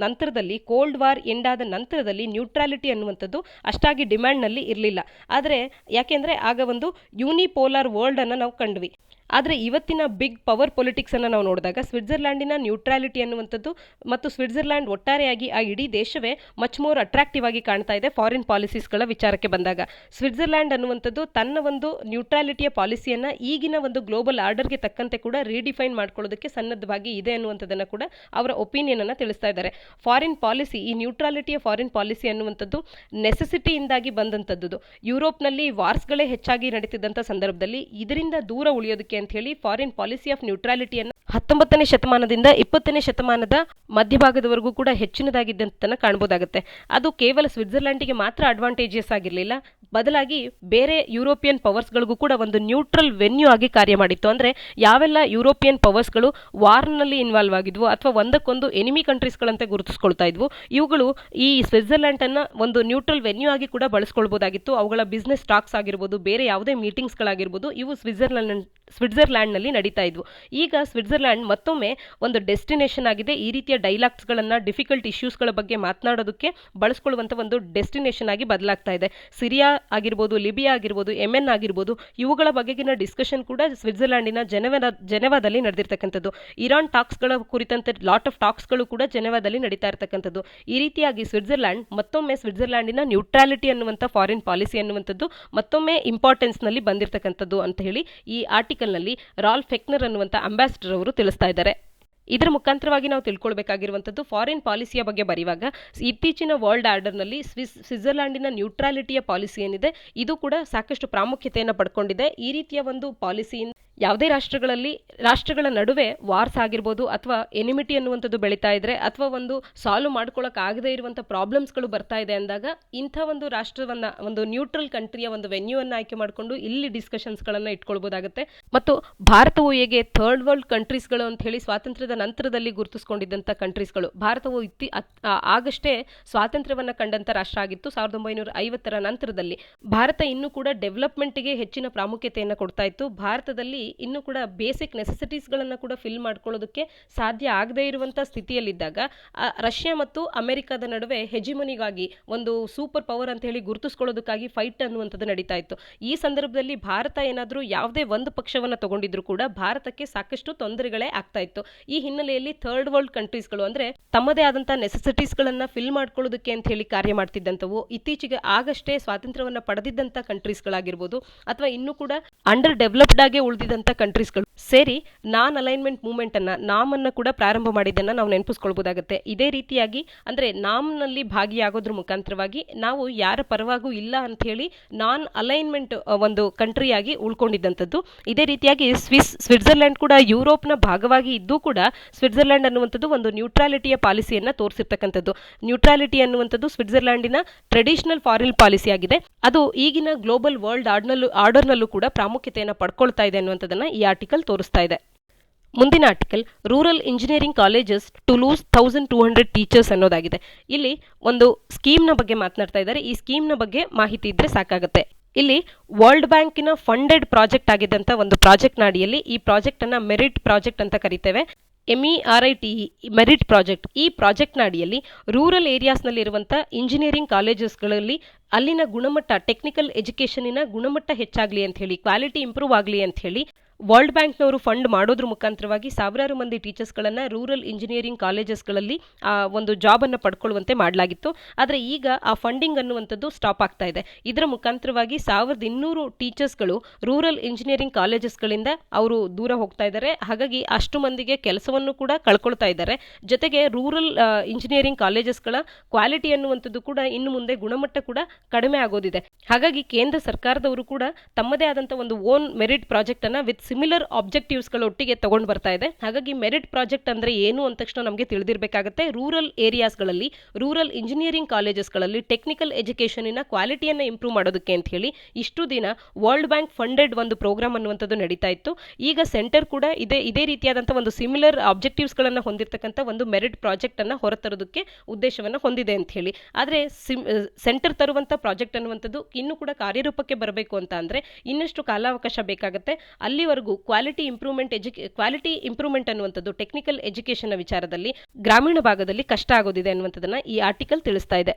ನಂತರದಲ್ಲಿ ಕೋಲ್ಡ್ ವಾರ್ ಎಂಡ್ ಆದ ನಂತರದಲ್ಲಿ ನ್ಯೂಟ್ರಾಲಿಟಿ ಅನ್ನುವಂಥದ್ದು ಅಷ್ಟಾಗಿ ಡಿಮ್ಯಾಂಡ್ನಲ್ಲಿ ಇರಲಿಲ್ಲ. ಆದರೆ ಯಾಕೆಂದರೆ ಆಗ ಒಂದು ಯೂನಿಪೋಲಾರ್ ವರ್ಲ್ಡನ್ನು ನಾವು ಕಂಡ್ವಿ. ಆದರೆ ಇವತ್ತಿನ ಬಿಗ್ ಪವರ್ ಪೊಲಿಟಿಕ್ಸನ್ನು ನಾವು ನೋಡಿದಾಗ ಸ್ವಿಟ್ಜರ್ಲ್ಯಾಂಡಿನ ನ್ಯೂಟ್ರಾಲಿಟಿ ಅನ್ನುವಂಥದ್ದು ಮತ್ತು ಸ್ವಿಟ್ಜರ್ಲ್ಯಾಂಡ್ ಒಟ್ಟಾರೆಯಾಗಿ ಆ ಇಡೀ ದೇಶವೇ ಮಚ್ ಮೋರ್ ಅಟ್ರಾಕ್ಟಿವ್ ಆಗಿ ಕಾಣ್ತಾ ಇದೆ ಫಾರಿನ್ ಪಾಲಿಸೀಸ್ಗಳ ವಿಚಾರಕ್ಕೆ ಬಂದಾಗ. ಸ್ವಿಟ್ಜರ್ಲ್ಯಾಂಡ್ ಅನ್ನುವಂಥದ್ದು ತನ್ನ ಒಂದು ನ್ಯೂಟ್ರಾಲಿಟಿಯ ಪಾಲಿಸಿಯನ್ನು ಈಗಿನ ಒಂದು ಗ್ಲೋಬಲ್ ಆರ್ಡರ್ಗೆ ತಕ್ಕಂತೆ ಕೂಡ ರೀಡಿಫೈನ್ ಮಾಡ್ಕೊಳ್ಳೋದಕ್ಕೆ ಸನ್ನದ್ಧವಾಗಿ ಇದೆ ಅನ್ನುವಂಥದ್ದನ್ನು ಕೂಡ ಅವರ ಒಪಿನಿಯನ್ ಅನ್ನು ತಿಳಿಸ್ತಾ ಇದ್ದಾರೆ. ಫಾರಿನ್ ಪಾಲಿಸಿ, ಈ ನ್ಯೂಟ್ರಾಲಿಟಿಯ ಫಾರಿನ್ ಪಾಲಿಸಿ ಅನ್ನುವಂಥದ್ದು ನೆಸೆಸಿಟಿಯಿಂದಾಗಿ ಬಂದಂಥದ್ದು. ಯುರೋಪ್ನಲ್ಲಿ ವಾರ್ಸ್ಗಳೇ ಹೆಚ್ಚಾಗಿ ನಡೀತಿದ್ದಂಥ ಸಂದರ್ಭದಲ್ಲಿ ಇದರಿಂದ ದೂರ ಉಳಿಯೋದಕ್ಕೆ ಅಂತ ಹೇಳಿ ಫಾರಿನ್ ಪಾಲಿಸಿ ಆಫ್ ನ್ಯೂಟ್ರಾಲಿಟಿಯನ್ನು 19ನೇ ಶತಮಾನದಿಂದ 20ನೇ ಶತಮಾನದ ಮಧ್ಯಭಾಗದವರೆಗೂ ಕೂಡ ಹೆಚ್ಚಿನದಾಗಿದ್ದಂತನ್ನ ಕಾಣಬಹುದಾಗುತ್ತೆ. ಅದು ಕೇವಲ ಸ್ವಿಟ್ಜರ್ಲ್ಯಾಂಡಿಗೆ ಮಾತ್ರ ಅಡ್ವಾಂಟೇಜಿಯಸ್ ಆಗಿರಲಿಲ್ಲ, ಬದಲಾಗಿ ಬೇರೆ ಯುರೋಪಿಯನ್ ಪವರ್ಸ್ಗಳಿಗೂ ಕೂಡ ಒಂದು ನ್ಯೂಟ್ರಲ್ ವೆನ್ಯೂ ಆಗಿ ಕಾರ್ಯ ಮಾಡಿತ್ತು. ಅಂದರೆ ಯಾವೆಲ್ಲ ಯುರೋಪಿಯನ್ ಪವರ್ಸ್ಗಳು ವಾರ್ನಲ್ಲಿ ಇನ್ವಾಲ್ವ್ ಆಗಿದ್ವು ಅಥವಾ ಒಂದಕ್ಕೊಂದು ಎನಿಮಿ ಕಂಟ್ರೀಸ್ಗಳಂತೆ ಗುರುತಿಸ್ಕೊಳ್ತಾ ಇದ್ವು, ಇವುಗಳು ಈ ಸ್ವಿಟ್ಜರ್ಲ್ಯಾಂಡ್ ಅನ್ನ ಒಂದು ನ್ಯೂಟ್ರಲ್ ವೆನ್ಯೂ ಆಗಿ ಕೂಡ ಬಳಸ್ಕೊಳ್ಬಹುದಾಗಿತ್ತು. ಅವುಗಳ ಬಿಸ್ನೆಸ್ ಟಾಕ್ಸ್ ಆಗಿರ್ಬೋದು, ಬೇರೆ ಯಾವುದೇ ಮೀಟಿಂಗ್ಸ್ಗಳಾಗಿರ್ಬೋದು, ಇವು ಸ್ವಿಟ್ಜರ್ಲ್ಯಾಂಡ್ನಲ್ಲಿ ನಡೀತಾ ಇದ್ವು. ಈಗ ಸ್ವಿಟ್ಜರ್ಲ್ಯಾಂಡ್ ಮತ್ತೊಮ್ಮೆ ಒಂದು ಡೆಸ್ಟಿನೇಷನ್ ಆಗಿದೆ. ಈ ರೀತಿಯ ಡೈಲಾಗ್ಸ್ಗಳನ್ನು, ಡಿಫಿಕಲ್ಟ್ ಇಶ್ಯೂಸ್ಗಳ ಬಗ್ಗೆ ಮಾತನಾಡೋದಕ್ಕೆ ಬಳಸ್ಕೊಳ್ಳುವಂಥ ಒಂದು ಡೆಸ್ಟಿನೇಷನ್ ಆಗಿ ಬದಲಾಗ್ತಾ ಇದೆ. ಸಿರಿಯಾ ಆಗಿರ್ಬೋದು, ಲಿಬಿಯಾ ಆಗಿರ್ಬೋದು, ಯೆಮೆನ್ ಆಗಿರ್ಬೋದು, ಇವುಗಳ ಬಗೆಗಿನ ಡಿಸ್ಕಷನ್ ಕೂಡ ಸ್ವಿಟ್ಜರ್ಲ್ಯಾಂಡಿನ ಜೆನೆವಾದಲ್ಲಿ ನಡೆದಿರ್ತಕ್ಕಂಥದ್ದು. ಇರಾನ್ ಟಾಕ್ಸ್ಗಳ ಕುರಿತಂತೆ ಲಾಟ್ ಆಫ್ ಟಾಕ್ಸ್ಗಳು ಕೂಡ ಜೆನೆವಾದಲ್ಲಿ ನಡೀತಾ ಇರತಕ್ಕಂಥದ್ದು. ಈ ರೀತಿಯಾಗಿ ಸ್ವಿಟ್ಜರ್ಲ್ಯಾಂಡ್ ಮತ್ತೊಮ್ಮೆ ಸ್ವಿಟ್ಜರ್ಲ್ಯಾಂಡಿನ ನ್ಯೂಟ್ರಾಲಿಟಿ ಅನ್ನುವಂಥ ಫಾರಿನ್ ಪಾಲಿಸಿ ಅನ್ನುವಂಥದ್ದು ಮತ್ತೊಮ್ಮೆ ಇಂಪಾರ್ಟೆನ್ಸ್ನಲ್ಲಿ ಬಂದಿರತಕ್ಕಂಥದ್ದು ಅಂತ ಹೇಳಿ ಈ ಆರ್ಟಿಕಲ್ನಲ್ಲಿ ರಾಲ್ಫ್ ಫೆಕ್ನರ್ ಅನ್ನುವಂಥ ಅಂಬಾಸಿಡರ್ ಅವರು ತಿಳಿಸ್ತಾ ಇದ್ದಾರೆ. ಇದರ ಮುಖಾಂತರವಾಗಿ ನಾವು ತಿಳ್ಕೊಳ್ಬೇಕಾಗಿರುವಂಥದ್ದು ಫಾರಿನ್ ಪಾಲಿಸಿಯ ಬಗ್ಗೆ ಬರೆಯುವಾಗ ಇತ್ತೀಚಿನ ವರ್ಲ್ಡ್ ಆರ್ಡರ್ನಲ್ಲಿ ಸ್ವಿಟ್ಜರ್ಲ್ಯಾಂಡಿನ ನ್ಯೂಟ್ರಾಲಿಟಿಯ ಪಾಲಿಸಿ ಏನಿದೆ ಇದು ಕೂಡ ಸಾಕಷ್ಟು ಪ್ರಾಮುಖ್ಯತೆಯನ್ನು ಪಡ್ಕೊಂಡಿದೆ. ಈ ರೀತಿಯ ಒಂದು ಪಾಲಿಸಿಯಿಂದ ಯಾವುದೇ ರಾಷ್ಟ್ರಗಳ ನಡುವೆ ವಾರ್ಸ್ ಆಗಿರ್ಬೋದು ಅಥವಾ ಎನಿಮಿಟಿ ಅನ್ನುವಂಥದ್ದು ಬೆಳೀತಾ ಇದ್ರೆ ಅಥವಾ ಒಂದು ಸಾಲ್ವ್ ಮಾಡ್ಕೊಳ್ಳೋಕ್ಕಾಗದೇ ಇರುವಂಥ ಪ್ರಾಬ್ಲಮ್ಸ್ಗಳು ಬರ್ತಾ ಇದೆ ಅಂದಾಗ ಇಂಥ ಒಂದು ರಾಷ್ಟ್ರವನ್ನು, ಒಂದು ನ್ಯೂಟ್ರಲ್ ಕಂಟ್ರಿಯ ಒಂದು ವೆನ್ಯೂವನ್ನು ಆಯ್ಕೆ ಮಾಡಿಕೊಂಡು ಇಲ್ಲಿ ಡಿಸ್ಕಷನ್ಸ್ಗಳನ್ನು ಇಟ್ಕೊಳ್ಬೋದಾಗುತ್ತೆ. ಮತ್ತು ಭಾರತವು ಹೇಗೆ ಥರ್ಡ್ ವರ್ಲ್ಡ್ ಕಂಟ್ರೀಸ್ಗಳು ಅಂತ ಹೇಳಿ ಸ್ವಾತಂತ್ರ್ಯದ ನಂತರದಲ್ಲಿ ಗುರುತಿಸ್ಕೊಂಡಿದ್ದಂಥ ಕಂಟ್ರೀಸ್ಗಳು, ಭಾರತವು ಆಗಷ್ಟೇ ಸ್ವಾತಂತ್ರ್ಯವನ್ನು ಕಂಡಂಥ ರಾಷ್ಟ್ರ ಆಗಿತ್ತು. 1950ರ ನಂತರದಲ್ಲಿ ಭಾರತ ಇನ್ನೂ ಕೂಡ ಡೆವಲಪ್ಮೆಂಟ್ಗೆ ಹೆಚ್ಚಿನ ಪ್ರಾಮುಖ್ಯತೆಯನ್ನು ಕೊಡ್ತಾ ಇತ್ತು. ಭಾರತದಲ್ಲಿ ಇನ್ನೂ ಕೂಡ ಬೇಸಿಕ್ ನೆಸೆಸಿಟೀಸ್ಗಳನ್ನು ಕೂಡ ಫಿಲ್ ಮಾಡ್ಕೊಳ್ಳೋದಕ್ಕೆ ಸಾಧ್ಯ ಆಗದೇ ಇರುವಂಥ ಸ್ಥಿತಿಯಲ್ಲಿದ್ದಾಗ ರಷ್ಯಾ ಮತ್ತು ಅಮೆರಿಕದ ನಡುವೆ ಹೆಜಿಮನಿಗಾಗಿ ಒಂದು ಸೂಪರ್ ಪವರ್ ಅಂತ ಹೇಳಿ ಗುರುತಿಸ್ಕೊಳ್ಳೋದಕ್ಕಾಗಿ ಫೈಟ್ ಅನ್ನುವಂಥದ್ದು ನಡೀತಾ ಇತ್ತು. ಈ ಸಂದರ್ಭದಲ್ಲಿ ಭಾರತ ಏನಾದರೂ ಯಾವುದೇ ಒಂದು ಪಕ್ಷವನ್ನು ತಗೊಂಡಿದ್ರು ಕೂಡ ಭಾರತಕ್ಕೆ ಸಾಕಷ್ಟು ತೊಂದರೆಗಳೇ ಆಗ್ತಾ ಇತ್ತು. ಈ ಹಿನ್ನೆಲೆಯಲ್ಲಿ ಥರ್ಡ್ ವರ್ಲ್ಡ್ ಕಂಟ್ರೀಸ್ಗಳು ಅಂದರೆ ತಮ್ಮದೇ ಆದಂಥ ನೆಸೆಸಿಟೀಸ್ಗಳನ್ನು ಫಿಲ್ ಮಾಡ್ಕೊಳ್ಳೋದಕ್ಕೆ ಅಂತ ಹೇಳಿ ಕಾರ್ಯ ಮಾಡ್ತಿದ್ದಂಥವು, ಇತ್ತೀಚೆಗೆ ಆಗಷ್ಟೇ ಸ್ವಾತಂತ್ರ್ಯವನ್ನು ಪಡೆದಿದ್ದಂಥ ಕಂಟ್ರೀಸ್ಗಳಾಗಿರ್ಬೋದು ಅಥವಾ ಇನ್ನೂ ಕೂಡ ಅಂಡರ್ ಡೆವಲಪ್ಡ್ ಆಗಿ ಉಳಿದಿದ್ದಂಥ ಕಂಟ್ರೀಸ್ಗಳು ಸೇರಿ ನಾನ್ ಅಲೈನ್ಮೆಂಟ್ ಮೂವ್ಮೆಂಟ್ ನಾಮನ್ನು ಕೂಡ ಪ್ರಾರಂಭ ಮಾಡಿದ್ದನ್ನು ನಾವು ನೆನಪಿಸ್ಕೊಳ್ಬೋದಾಗುತ್ತೆ. ಇದೇ ರೀತಿಯಾಗಿ ಅಂದರೆ ನಾಮ್ನಲ್ಲಿ ಭಾಗಿಯಾಗೋದ್ರ ಮುಖಾಂತರವಾಗಿ ನಾವು ಯಾರ ಪರವಾಗೂ ಇಲ್ಲ ಅಂತ ಹೇಳಿ ನಾನ್ ಅಲೈನ್ಮೆಂಟ್ ಒಂದು ಕಂಟ್ರಿಯಾಗಿ ಉಳ್ಕೊಂಡಿದ್ದಂಥದ್ದು. ಇದೇ ರೀತಿಯಾಗಿ ಸ್ವಿಟ್ಜರ್ಲ್ಯಾಂಡ್ ಕೂಡ ಯುರೋಪ್ನ ಭಾಗವಾಗಿ ಇದ್ದೂ ಕೂಡ ಸ್ವಿಟ್ಜರ್ಲ್ಯಾಂಡ್ ಅನ್ನುವಂಥದ್ದು ಒಂದು ನ್ಯೂಟ್ರಾಲಿಟಿಯ ಪಾಲಿಸಿಯನ್ನು ತೋರಿಸಿರ್ತಕ್ಕಂಥದ್ದು. ನ್ಯೂಟ್ರಾಲಿಟಿ ಅನ್ನುವಂಥದ್ದು ಸ್ವಿಟ್ಜರ್ಲ್ಯಾಂಡಿನ ಟ್ರೆಡಿಷನಲ್ ಫಾರಿನ್ ಪಾಲಿಸಿ ಆಗಿದೆ. ಅದು ಈಗಿನ ಗ್ಲೋಬಲ್ ವರ್ಲ್ಡ್ ಆರ್ಡರ್ನಲ್ಲೂ ಕೂಡ ಪ್ರಾಮುಖ್ಯತೆಯನ್ನು ಪಡ್ಕೊಳ್ತಾ ಇದೆ ಅನ್ನುವಂಥದ್ದನ್ನು ಈ ಆರ್ಟಿಕಲ್ ತೋರಿಸ್ತಾ ಇದೆ. ಮುಂದಿನ article rural engineering colleges to lose 1200 teachers ಅನ್ನೋದಾಗಿದೆ. ಇಲ್ಲಿ ಒಂದು ಸ್ಕೀಮ್ನ ಬಗ್ಗೆ ಮಾತನಾಡ್ತಾ ಇದ್ದಾರೆ. ಈ ಸ್ಕೀಮ್ನ ಬಗ್ಗೆ ಮಾಹಿತಿ ಇದ್ರೆ ಸಾಕಾಗುತ್ತೆ. ಇಲ್ಲಿ ವರ್ಲ್ಡ್ ಬ್ಯಾಂಕಿನ ಫಂಡೆಡ್ ಪ್ರಾಜೆಕ್ಟ್ ಆಗಿದ್ದಂಥ ಒಂದು ಪ್ರಾಜೆಕ್ಟ್ನ ಅಡಿಯಲ್ಲಿ ಈ ಪ್ರಾಜೆಕ್ಟ್ ಅನ್ನ ಮೆರಿಟ್ ಪ್ರಾಜೆಕ್ಟ್ ಅಂತ ಕರಿತೇವೆ. MERITE merit project. ಈ ಪ್ರಾಜೆಕ್ಟ್ನ ಅಡಿಯಲ್ಲಿ ರೂರಲ್ ಏರಿಯಾಸ್ನಲ್ಲಿರುವಂಥ ಇಂಜಿನಿಯರಿಂಗ್ ಕಾಲೇಜಸ್ಗಳಲ್ಲಿ ಅಲ್ಲಿನ ಗುಣಮಟ್ಟ, ಟೆಕ್ನಿಕಲ್ ಎಜುಕೇಷನಿನ ಗುಣಮಟ್ಟ ಹೆಚ್ಚಾಗಲಿ ಅಂತ ಹೇಳಿ, ಕ್ವಾಲಿಟಿ ಇಂಪ್ರೂವ್ ಆಗಲಿ ಅಂತ ಹೇಳಿ ವರ್ಲ್ಡ್ ಬ್ಯಾಂಕ್ನವರು ಫಂಡ್ ಮಾಡೋದ್ರ ಮುಖಾಂತರವಾಗಿ ಸಾವಿರಾರು ಮಂದಿ ಟೀಚರ್ಸ್ಗಳನ್ನು ರೂರಲ್ ಇಂಜಿನಿಯರಿಂಗ್ ಕಾಲೇಜಸ್ಗಳಲ್ಲಿ ಒಂದು ಜಾಬನ್ನು ಪಡ್ಕೊಳ್ಳುವಂತೆ ಮಾಡಲಾಗಿತ್ತು. ಆದರೆ ಈಗ ಆ ಫಂಡಿಂಗ್ ಅನ್ನುವಂಥದ್ದು ಸ್ಟಾಪ್ ಆಗ್ತಾ ಇದೆ. ಇದರ ಮುಖಾಂತರವಾಗಿ 1200 ಟೀಚರ್ಸ್ಗಳು ರೂರಲ್ ಇಂಜಿನಿಯರಿಂಗ್ ಕಾಲೇಜಸ್ಗಳಿಂದ ಅವರು ದೂರ ಹೋಗ್ತಾ ಇದ್ದಾರೆ. ಹಾಗಾಗಿ ಅಷ್ಟು ಮಂದಿಗೆ ಕೆಲಸವನ್ನು ಕೂಡ ಕಳ್ಕೊಳ್ತಾ ಇದ್ದಾರೆ. ಜೊತೆಗೆ ರೂರಲ್ ಇಂಜಿನಿಯರಿಂಗ್ ಕಾಲೇಜಸ್ಗಳ ಕ್ವಾಲಿಟಿ ಅನ್ನುವಂಥದ್ದು ಕೂಡ ಇನ್ನು ಮುಂದೆ ಗುಣಮಟ್ಟ ಕೂಡ ಕಡಿಮೆ ಆಗೋದಿದೆ. ಹಾಗಾಗಿ ಕೇಂದ್ರ ಸರ್ಕಾರದವರು ಕೂಡ ತಮ್ಮದೇ ಆದಂಥ ಒಂದು ಓನ್ ಮೆರಿಟ್ ಪ್ರಾಜೆಕ್ಟ್ ಅನ್ನ ವಿತ್ ಸಿಮಿಲರ್ ಆಬ್ಜೆಕ್ಟಿವ್ಸ್ಗಳ ಒಟ್ಟಿಗೆ ತಗೊಂಡು ಬರ್ತಾ ಇದೆ. ಹಾಗಾಗಿ ಮೆರಿಟ್ ಪ್ರಾಜೆಕ್ಟ್ ಅಂದ್ರೆ ಏನು ಅಂತ ತಕ್ಷಣ ನಮಗೆ ತಿಳಿದಿರಬೇಕಾಗುತ್ತೆ. ರೂರಲ್ ಏರಿಯಾಸ್ಗಳಲ್ಲಿ, ರೂರಲ್ ಇಂಜಿನಿಯರಿಂಗ್ ಕಾಲೇಜಸ್ಗಳಲ್ಲಿ ಟೆಕ್ನಿಕಲ್ ಎಜುಕೇಷನಿನ ಕ್ವಾಲಿಟಿಯನ್ನು ಇಂಪ್ರೂವ್ ಮಾಡೋದಕ್ಕೆ ಅಂತ ಹೇಳಿ ಇಷ್ಟು ದಿನ ವರ್ಲ್ಡ್ ಬ್ಯಾಂಕ್ ಫಂಡೆಡ್ ಒಂದು ಪ್ರೋಗ್ರಾಮ್ ಅನ್ನುವಂಥದ್ದು ನಡೀತಾ ಇತ್ತು. ಈಗ ಸೆಂಟರ್ ಕೂಡ ಇದೇ ರೀತಿಯಾದಂಥ ಒಂದು ಸಿಮಿಲರ್ ಆಬ್ಜೆಕ್ಟಿವ್ಸ್ಗಳನ್ನು ಹೊಂದಿರತಕ್ಕಂಥ ಒಂದು ಮೆರಿಟ್ ಪ್ರಾಜೆಕ್ಟ್ ಅನ್ನು ಹೊರತರೋದಕ್ಕೆ ಉದ್ದೇಶವನ್ನು ಹೊಂದಿದೆ ಅಂತ ಹೇಳಿ. ಆದರೆ ಸೆಂಟರ್ ತರುವಂಥ ಪ್ರಾಜೆಕ್ಟ್ ಅನ್ನುವಂಥದ್ದು ಇನ್ನೂ ಕೂಡ ಕಾರ್ಯರೂಪಕ್ಕೆ ಬರಬೇಕು ಅಂತ ಅಂದರೆ ಇನ್ನಷ್ಟು ಕಾಲಾವಕಾಶ ಬೇಕಾಗುತ್ತೆ. ಅಲ್ಲಿವರೆಗೂ ಕ್ವಾಲಿಟಿ ಇಂಪ್ರೂವ್ಮೆಂಟ್ ಅನ್ನುವಂಥದ್ದು ಟೆಕ್ನಿಕಲ್ ಎಜುಕೇಷನ್ ವಿಚಾರದಲ್ಲಿ ಗ್ರಾಮೀಣ ಭಾಗದಲ್ಲಿ ಕಷ್ಟ ಆಗೋದಿದೆ ಅನ್ನುವಂಥದ್ದನ್ನ ಈ ಆರ್ಟಿಕಲ್ ತಿಳಿಸ್ತಾ ಇದೆ.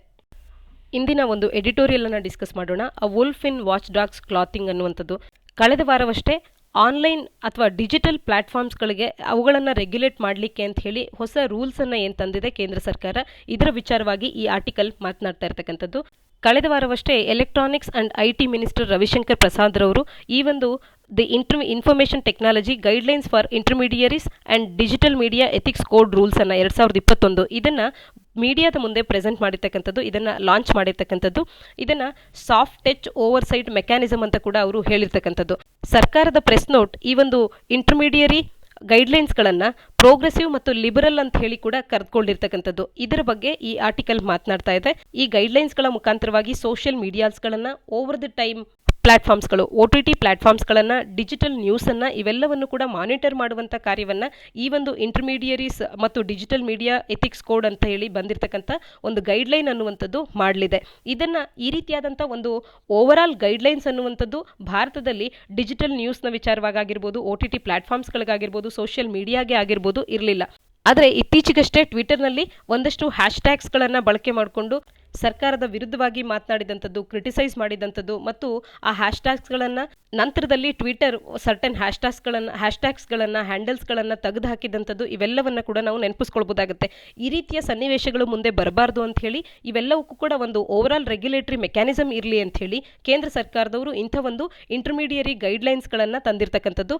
ಇಂದಿನ ಒಂದು ಎಡಿಟೋರಿಯಲ್ ಅನ್ನು ಡಿಸ್ಕಸ್ ಮಾಡೋಣ. ಅ ವುಲ್ಫ್ ಇನ್ ವಾಚ್ ಡಾಗ್ಸ್ ಕ್ಲಾತಿಂಗ್ ಅನ್ನುವಂಥದ್ದು. ಕಳೆದ ವಾರವಷ್ಟೇ ಆನ್ಲೈನ್ ಅಥವಾ ಡಿಜಿಟಲ್ ಪ್ಲಾಟ್ಫಾರ್ಮ್ಸ್ಗಳಿಗೆ ಅವುಗಳನ್ನು ರೆಗ್ಯುಲೇಟ್ ಮಾಡಲಿಕ್ಕೆ ಅಂತ ಹೇಳಿ ಹೊಸ ರೂಲ್ಸನ್ನು ಏನು ತಂದಿದೆ ಕೇಂದ್ರ ಸರ್ಕಾರ, ಇದರ ವಿಚಾರವಾಗಿ ಈ ಆರ್ಟಿಕಲ್ ಮಾತನಾಡ್ತಾ ಇರ್ತಕ್ಕಂಥದ್ದು. ಕಳೆದ ವಾರವಷ್ಟೇ electronics and IT minister Ravishankar Prasad ರವರು ಈ ಒಂದು information technology guidelines for intermediaries and digital media ethics code rules ಅನ್ನು 2021 ಇದನ್ನು ಮೀಡಿಯಾದ ಮುಂದೆ ಪ್ರೆಸೆಂಟ್ ಮಾಡಿರ್ತಕ್ಕಂಥದ್ದು, ಇದನ್ನು ಲಾಂಚ್ ಮಾಡಿರ್ತಕ್ಕಂಥದ್ದು. ಇದನ್ನು ಸಾಫ್ಟ್ ಟಚ್ ಓವರ್ಸೈಟ್ ಮೆಕ್ಯಾನಿಸಮ್ ಅಂತ ಕೂಡ ಅವರು ಹೇಳಿರ್ತಕ್ಕಂಥದ್ದು. ಸರ್ಕಾರದ ಪ್ರೆಸ್ ನೋಟ್ ಈ ಒಂದು ಇಂಟರ್ಮೀಡಿಯರಿ ಗೈಡ್ಲೈನ್ಸ್ಗಳನ್ನು ಪ್ರೋಗ್ರೆಸಿವ್ ಮತ್ತು ಲಿಬರಲ್ ಅಂತ ಹೇಳಿ ಕೂಡ ಕರೆದುಕೊಂಡಿರ್ತಕ್ಕಂಥದ್ದು. ಇದರ ಬಗ್ಗೆ ಈ ಆರ್ಟಿಕಲ್ ಮಾತನಾಡ್ತಾ ಇದೆ. ಈ ಗೈಡ್ಲೈನ್ಸ್ಗಳ ಮುಖಾಂತರವಾಗಿ ಸೋಷಿಯಲ್ ಮೀಡಿಯಾಸ್ಗಳನ್ನು ಓವರ್ ದಿ ಟೈಮ್ ಪ್ಲಾಟ್ಫಾರ್ಮ್ಸ್ಗಳು, OTT ಪ್ಲಾಟ್ಫಾರ್ಮ್ಸ್ಗಳನ್ನು, ಡಿಜಿಟಲ್ ನ್ಯೂಸನ್ನು ಇವೆಲ್ಲವನ್ನು ಕೂಡ ಮಾನಿಟರ್ ಮಾಡುವಂಥ ಕಾರ್ಯವನ್ನು ಈ ಒಂದು ಇಂಟರ್ಮೀಡಿಯರೀಸ್ ಮತ್ತು ಡಿಜಿಟಲ್ ಮೀಡಿಯಾ ಎಥಿಕ್ಸ್ ಕೋಡ್ ಅಂತ ಹೇಳಿ ಬಂದಿರತಕ್ಕಂಥ ಒಂದು ಗೈಡ್ಲೈನ್ ಅನ್ನುವಂಥದ್ದು ಮಾಡಲಿದೆ. ಇದನ್ನು ಈ ರೀತಿಯಾದಂಥ ಒಂದು ಓವರಾಲ್ ಗೈಡ್ಲೈನ್ಸ್ ಅನ್ನುವಂಥದ್ದು ಭಾರತದಲ್ಲಿ ಡಿಜಿಟಲ್ ನ್ಯೂಸ್ನ ವಿಚಾರವಾಗಿರ್ಬೋದು, OTT ಪ್ಲಾಟ್ಫಾರ್ಮ್ಸ್ಗಳಿಗಾಗಿರ್ಬೋದು, ಸೋಷಿಯಲ್ ಮೀಡಿಯಾಗೆ ಆಗಿರ್ಬೋದು ಇರಲಿಲ್ಲ. ಆದರೆ ಇತ್ತೀಚೆಗಷ್ಟೇ ಟ್ವಿಟರ್ನಲ್ಲಿ ಒಂದಷ್ಟು ಹ್ಯಾಶ್ಟ್ಯಾಗ್ಸ್ಗಳನ್ನು ಬಳಕೆ ಮಾಡಿಕೊಂಡು ಸರ್ಕಾರದ ವಿರುದ್ಧವಾಗಿ ಮಾತನಾಡಿದಂಥದ್ದು, ಕ್ರಿಟಿಸೈಸ್ ಮಾಡಿದಂಥದ್ದು ಮತ್ತು ಆ ಹ್ಯಾಶ್ಟ್ಯಾಗ್ಸ್ಗಳನ್ನು ನಂತರದಲ್ಲಿ ಟ್ವಿಟರ್ ಸರ್ಟನ್ ಹ್ಯಾಶ್ಟ್ಯಾಗ್ಸ್ಗಳನ್ನು ಹ್ಯಾಂಡಲ್ಸ್ಗಳನ್ನು ತೆಗೆದು ಹಾಕಿದಂಥದ್ದು ಇವೆಲ್ಲವನ್ನು ಕೂಡ ನಾವು ನೆನಪಿಸ್ಕೊಳ್ಬೋದಾಗುತ್ತೆ. ಈ ರೀತಿಯ ಸನ್ನಿವೇಶಗಳು ಮುಂದೆ ಬರಬಾರ್ದು ಅಂತ ಹೇಳಿ ಇವೆಲ್ಲವಕ್ಕೂ ಕೂಡ ಒಂದು ಓವರಾಲ್ ರೆಗ್ಯುಲೇಟರಿ ಮೆಕ್ಯಾನಿಸಮ್ ಇರಲಿ ಅಂತ ಹೇಳಿ ಕೇಂದ್ರ ಸರ್ಕಾರದವರು ಇಂಥ ಒಂದು ಇಂಟರ್ಮೀಡಿಯರಿ ಗೈಡ್ಲೈನ್ಸ್ಗಳನ್ನು ತಂದಿರತಕ್ಕಂಥದ್ದು.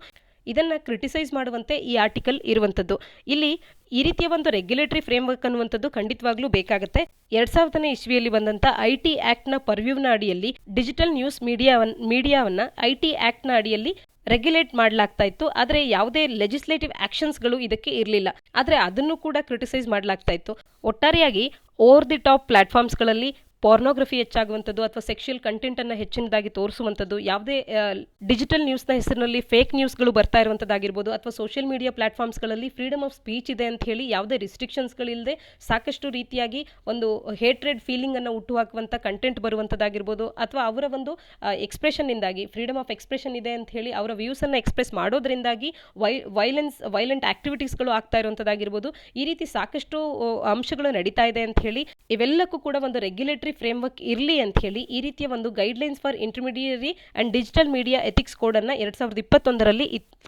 ಇದನ್ನು ಕ್ರಿಟಿಸೈಸ್ ಮಾಡುವಂತೆ ಈ ಆರ್ಟಿಕಲ್ ಇರುವಂಥದ್ದು. ಇಲ್ಲಿ ಈ ರೀತಿಯ ಒಂದು ರೆಗ್ಯುಲೇಟರಿ ಫ್ರೇಮ್ವರ್ಕ್ ಅನ್ನುವಂಥದ್ದು ಖಂಡಿತವಾಗ್ಲೂ ಬೇಕಾಗುತ್ತೆ. 2000ನೇ ಇಸ್ವಿಯಲ್ಲಿ ಬಂದಂಥ IT ಆ್ಯಕ್ಟ್ನ ಪರ್ವ್ಯೂವ್ನ ಅಡಿಯಲ್ಲಿ ಡಿಜಿಟಲ್ ನ್ಯೂಸ್ ಮೀಡಿಯಾವನ್ನು IT ಆ್ಯಕ್ಟ್ನ ಅಡಿಯಲ್ಲಿ ರೆಗ್ಯುಲೇಟ್ ಮಾಡಲಾಗ್ತಾ ಇತ್ತು. ಆದರೆ ಯಾವುದೇ ಲೆಜಿಸ್ಲೇಟಿವ್ ಆ್ಯಕ್ಷನ್ಸ್ಗಳು ಇದಕ್ಕೆ ಇರಲಿಲ್ಲ. ಆದರೆ ಅದನ್ನು ಕೂಡ ಕ್ರಿಟಿಸೈಸ್ ಮಾಡಲಾಗ್ತಾ ಇತ್ತು. ಒಟ್ಟಾರೆಯಾಗಿ ಓವರ್ ದಿ ಟಾಪ್ ಪ್ಲಾಟ್ಫಾರ್ಮ್ಸ್ಗಳಲ್ಲಿ ಪಾರ್ನೋಗ್ರಫಿ ಹೆಚ್ಚಾಗುವಂಥದ್ದು ಅಥವಾ ಸೆಕ್ಷುಯಲ್ ಕಂಟೆಂಟನ್ನು ಹೆಚ್ಚಿನದಾಗಿ ತೋರಿಸುವಂಥದ್ದು, ಯಾವುದೇ ಡಿಜಿಟಲ್ ನ್ಯೂಸ್ನ ಹೆಸರಿನಲ್ಲಿ ಫೇಕ್ ನ್ಯೂಸ್ಗಳು ಬರ್ತಾ ಇರುವಂಥದ್ದಾಗಿರ್ಬೋದು, ಅಥವಾ ಸೋಷಿಯಲ್ ಮೀಡಿಯಾ ಪ್ಲಾಟ್ಫಾರ್ಮ್ಸ್ಗಳಲ್ಲಿ ಫ್ರೀಡಮ್ ಆಫ್ ಸ್ಪೀಚ್ ಇದೆ ಅಂತ ಹೇಳಿ ಯಾವುದೇ ರಿಸ್ಟ್ರಿಕ್ಷನ್ಸ್ಗಳಿಲ್ಲದೆ ಸಾಕಷ್ಟು ರೀತಿಯಾಗಿ ಒಂದು ಹೇಟ್ರೆಡ್ ಫೀಲಿಂಗನ್ನು ಹುಟ್ಟುಹಾಕುವಂಥ ಕಂಟೆಂಟ್ ಬರುವಂಥದ್ದಾಗಿರ್ಬೋದು, ಅಥವಾ ಅವರ ಒಂದು ಎಕ್ಸ್ಪ್ರೆಷನ್ನಿಂದಾಗಿ ಫ್ರೀಡಮ್ ಆಫ್ ಎಕ್ಸ್ಪ್ರೆಷನ್ ಇದೆ ಅಂತ ಹೇಳಿ ಅವರ ವ್ಯೂಸನ್ನು ಎಕ್ಸ್ಪ್ರೆಸ್ ಮಾಡೋದ್ರಿಂದಾಗಿ ವೈಲೆಂಟ್ ಆಕ್ಟಿವಿಟೀಸ್ಗಳು ಆಗ್ತಾ ಇರುವಂಥದ್ದಾಗಿರ್ಬೋದು. ಈ ರೀತಿ ಸಾಕಷ್ಟು ಅಂಶಗಳು ನಡೀತಾ ಇದೆ ಅಂತ ಹೇಳಿ ಇವೆಲ್ಲಕ್ಕೂ ಕೂಡ ಒಂದು ರೆಗ್ಯುಲೇಟರಿ ಫ್ರೇಮ್ವರ್ಕ್ ಇರಲಿ ಅಂತ ಹೇಳಿ ಈ ರೀತಿಯ ಒಂದು guidelines for intermediary and digital media ethics code ಅನ್ನು 2021ರಲ್ಲಿ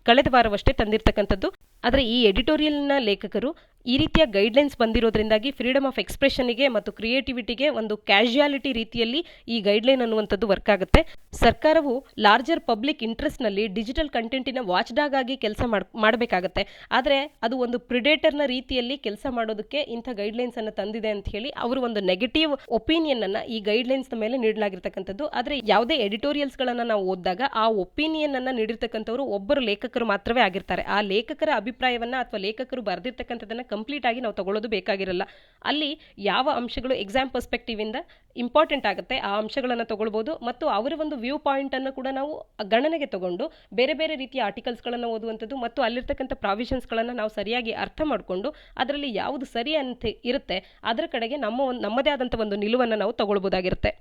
ಕಳೆದ ವಾರವಷ್ಟೇ ತಂದಿರತಕ್ಕಂಥದ್ದು. ಆದರೆ ಈ ಎಡಿಟೋರಿಯಲ್ನ ಲೇಖಕರು ಈ ರೀತಿಯ ಗೈಡ್ಲೈನ್ಸ್ ಬಂದಿರೋದ್ರಿಂದಾಗಿ ಫ್ರೀಡಮ್ ಆಫ್ ಎಕ್ಸ್ಪ್ರೆಷನ್ಗೆ ಮತ್ತು ಕ್ರಿಯೇಟಿವಿಟಿಗೆ ಒಂದು ಕ್ಯಾಶುಯಾಲಿಟಿ ರೀತಿಯಲ್ಲಿ ಈ ಗೈಡ್ಲೈನ್ ಅನ್ನುವಂಥದ್ದು ವರ್ಕ್ ಆಗುತ್ತೆ. ಸರ್ಕಾರವು ಲಾರ್ಜರ್ ಪಬ್ಲಿಕ್ ಇಂಟ್ರೆಸ್ಟ್ನಲ್ಲಿ ಡಿಜಿಟಲ್ ಕಂಟೆಂಟಿನ ವಾಚ್ಡಾಗ್ ಆಗಿ ಕೆಲಸ ಮಾಡಬೇಕಾಗತ್ತೆ. ಆದರೆ ಅದು ಒಂದು ಪ್ರಿಡೇಟರ್ನ ರೀತಿಯಲ್ಲಿ ಕೆಲಸ ಮಾಡೋದಕ್ಕೆ ಇಂಥ ಗೈಡ್ಲೈನ್ಸ್ ಅನ್ನು ತಂದಿದೆ ಅಂತ ಹೇಳಿ ಅವರು ಒಂದು ನೆಗೆಟಿವ್ ಒಪಿನಿಯನ್ ಅನ್ನ ಈ ಗೈಡ್ಲೈನ್ಸ್ ಮೇಲೆ ನೀಡಲಾಗಿರ್ತಕ್ಕಂಥದ್ದು. ಆದರೆ ಯಾವುದೇ ಎಡಿಟೋರಿಯಲ್ಸ್ಗಳನ್ನು ನಾವು ಓದಿದಾಗ ಆ ಒಪಿನಿಯನ್ ಅನ್ನ ನೀಡಿರ್ತಕ್ಕಂಥವ್ರು ಒಬ್ಬರು ಲೇಖಕರು ಮಾತ್ರವೇ ಆಗಿರ್ತಾರೆ. ಆ ಲೇಖಕರ ಅಭಿಪ್ರಾಯವನ್ನ ಅಥವಾ ಲೇಖಕರು ಬರೆದಿರ್ತಕ್ಕಂಥದ್ದನ್ನ ಕಂಪ್ಲೀಟ್ ಆಗಿ ನಾವು ತಗೊಳ್ಳೋದು ಬೇಕಾಗಿರಲ್ಲ. ಅಲ್ಲಿ ಯಾವ ಅಂಶಗಳು ಎಕ್ಸಾಮ್ ಪರ್ಸ್ಪೆಕ್ಟಿವ್ ಇಂದ ಇಂಪಾರ್ಟೆಂಟ್ ಆಗುತ್ತೆ ಆ ಅಂಶಗಳನ್ನು ತಗೊಳ್ಬೋದು ಮತ್ತು ಅವರ ಒಂದು ವ್ಯೂ ಪಾಯಿಂಟ್ ಅನ್ನು ಕೂಡ ನಾವು ಗಣನೆಗೆ ತಗೊಂಡು ಬೇರೆ ಬೇರೆ ರೀತಿಯ ಆರ್ಟಿಕಲ್ಸ್ಗಳನ್ನು ಓದುವಂಥದ್ದು ಮತ್ತು ಅಲ್ಲಿರ್ತಕ್ಕಂಥ ಪ್ರಾವಿಷನ್ಸ್ಗಳನ್ನು ನಾವು ಸರಿಯಾಗಿ ಅರ್ಥ ಮಾಡಿಕೊಂಡು ಅದರಲ್ಲಿ ಯಾವುದು ಸರಿ ಅಂತ ಇರುತ್ತೆ ಅದರ ಕಡೆಗೆ ನಮ್ಮದೇ ಆದಂಥ ಒಂದು ನಿಲುವನ್ನು ನಾವು ತಗೊಳ್ಬೋದಾಗಿರುತ್ತೆ.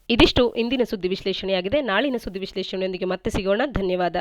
ಇದಿಷ್ಟು ಇಂದಿನ ಸುದ್ದಿ ವಿಶ್ಲೇಷಣೆಯಾಗಿದೆ. ನಾಳಿನ ಸುದ್ದಿ ವಿಶ್ಲೇಷಣೆಯೊಂದಿಗೆ ಮತ್ತೆ ಸಿಗೋಣ. ಧನ್ಯವಾದ.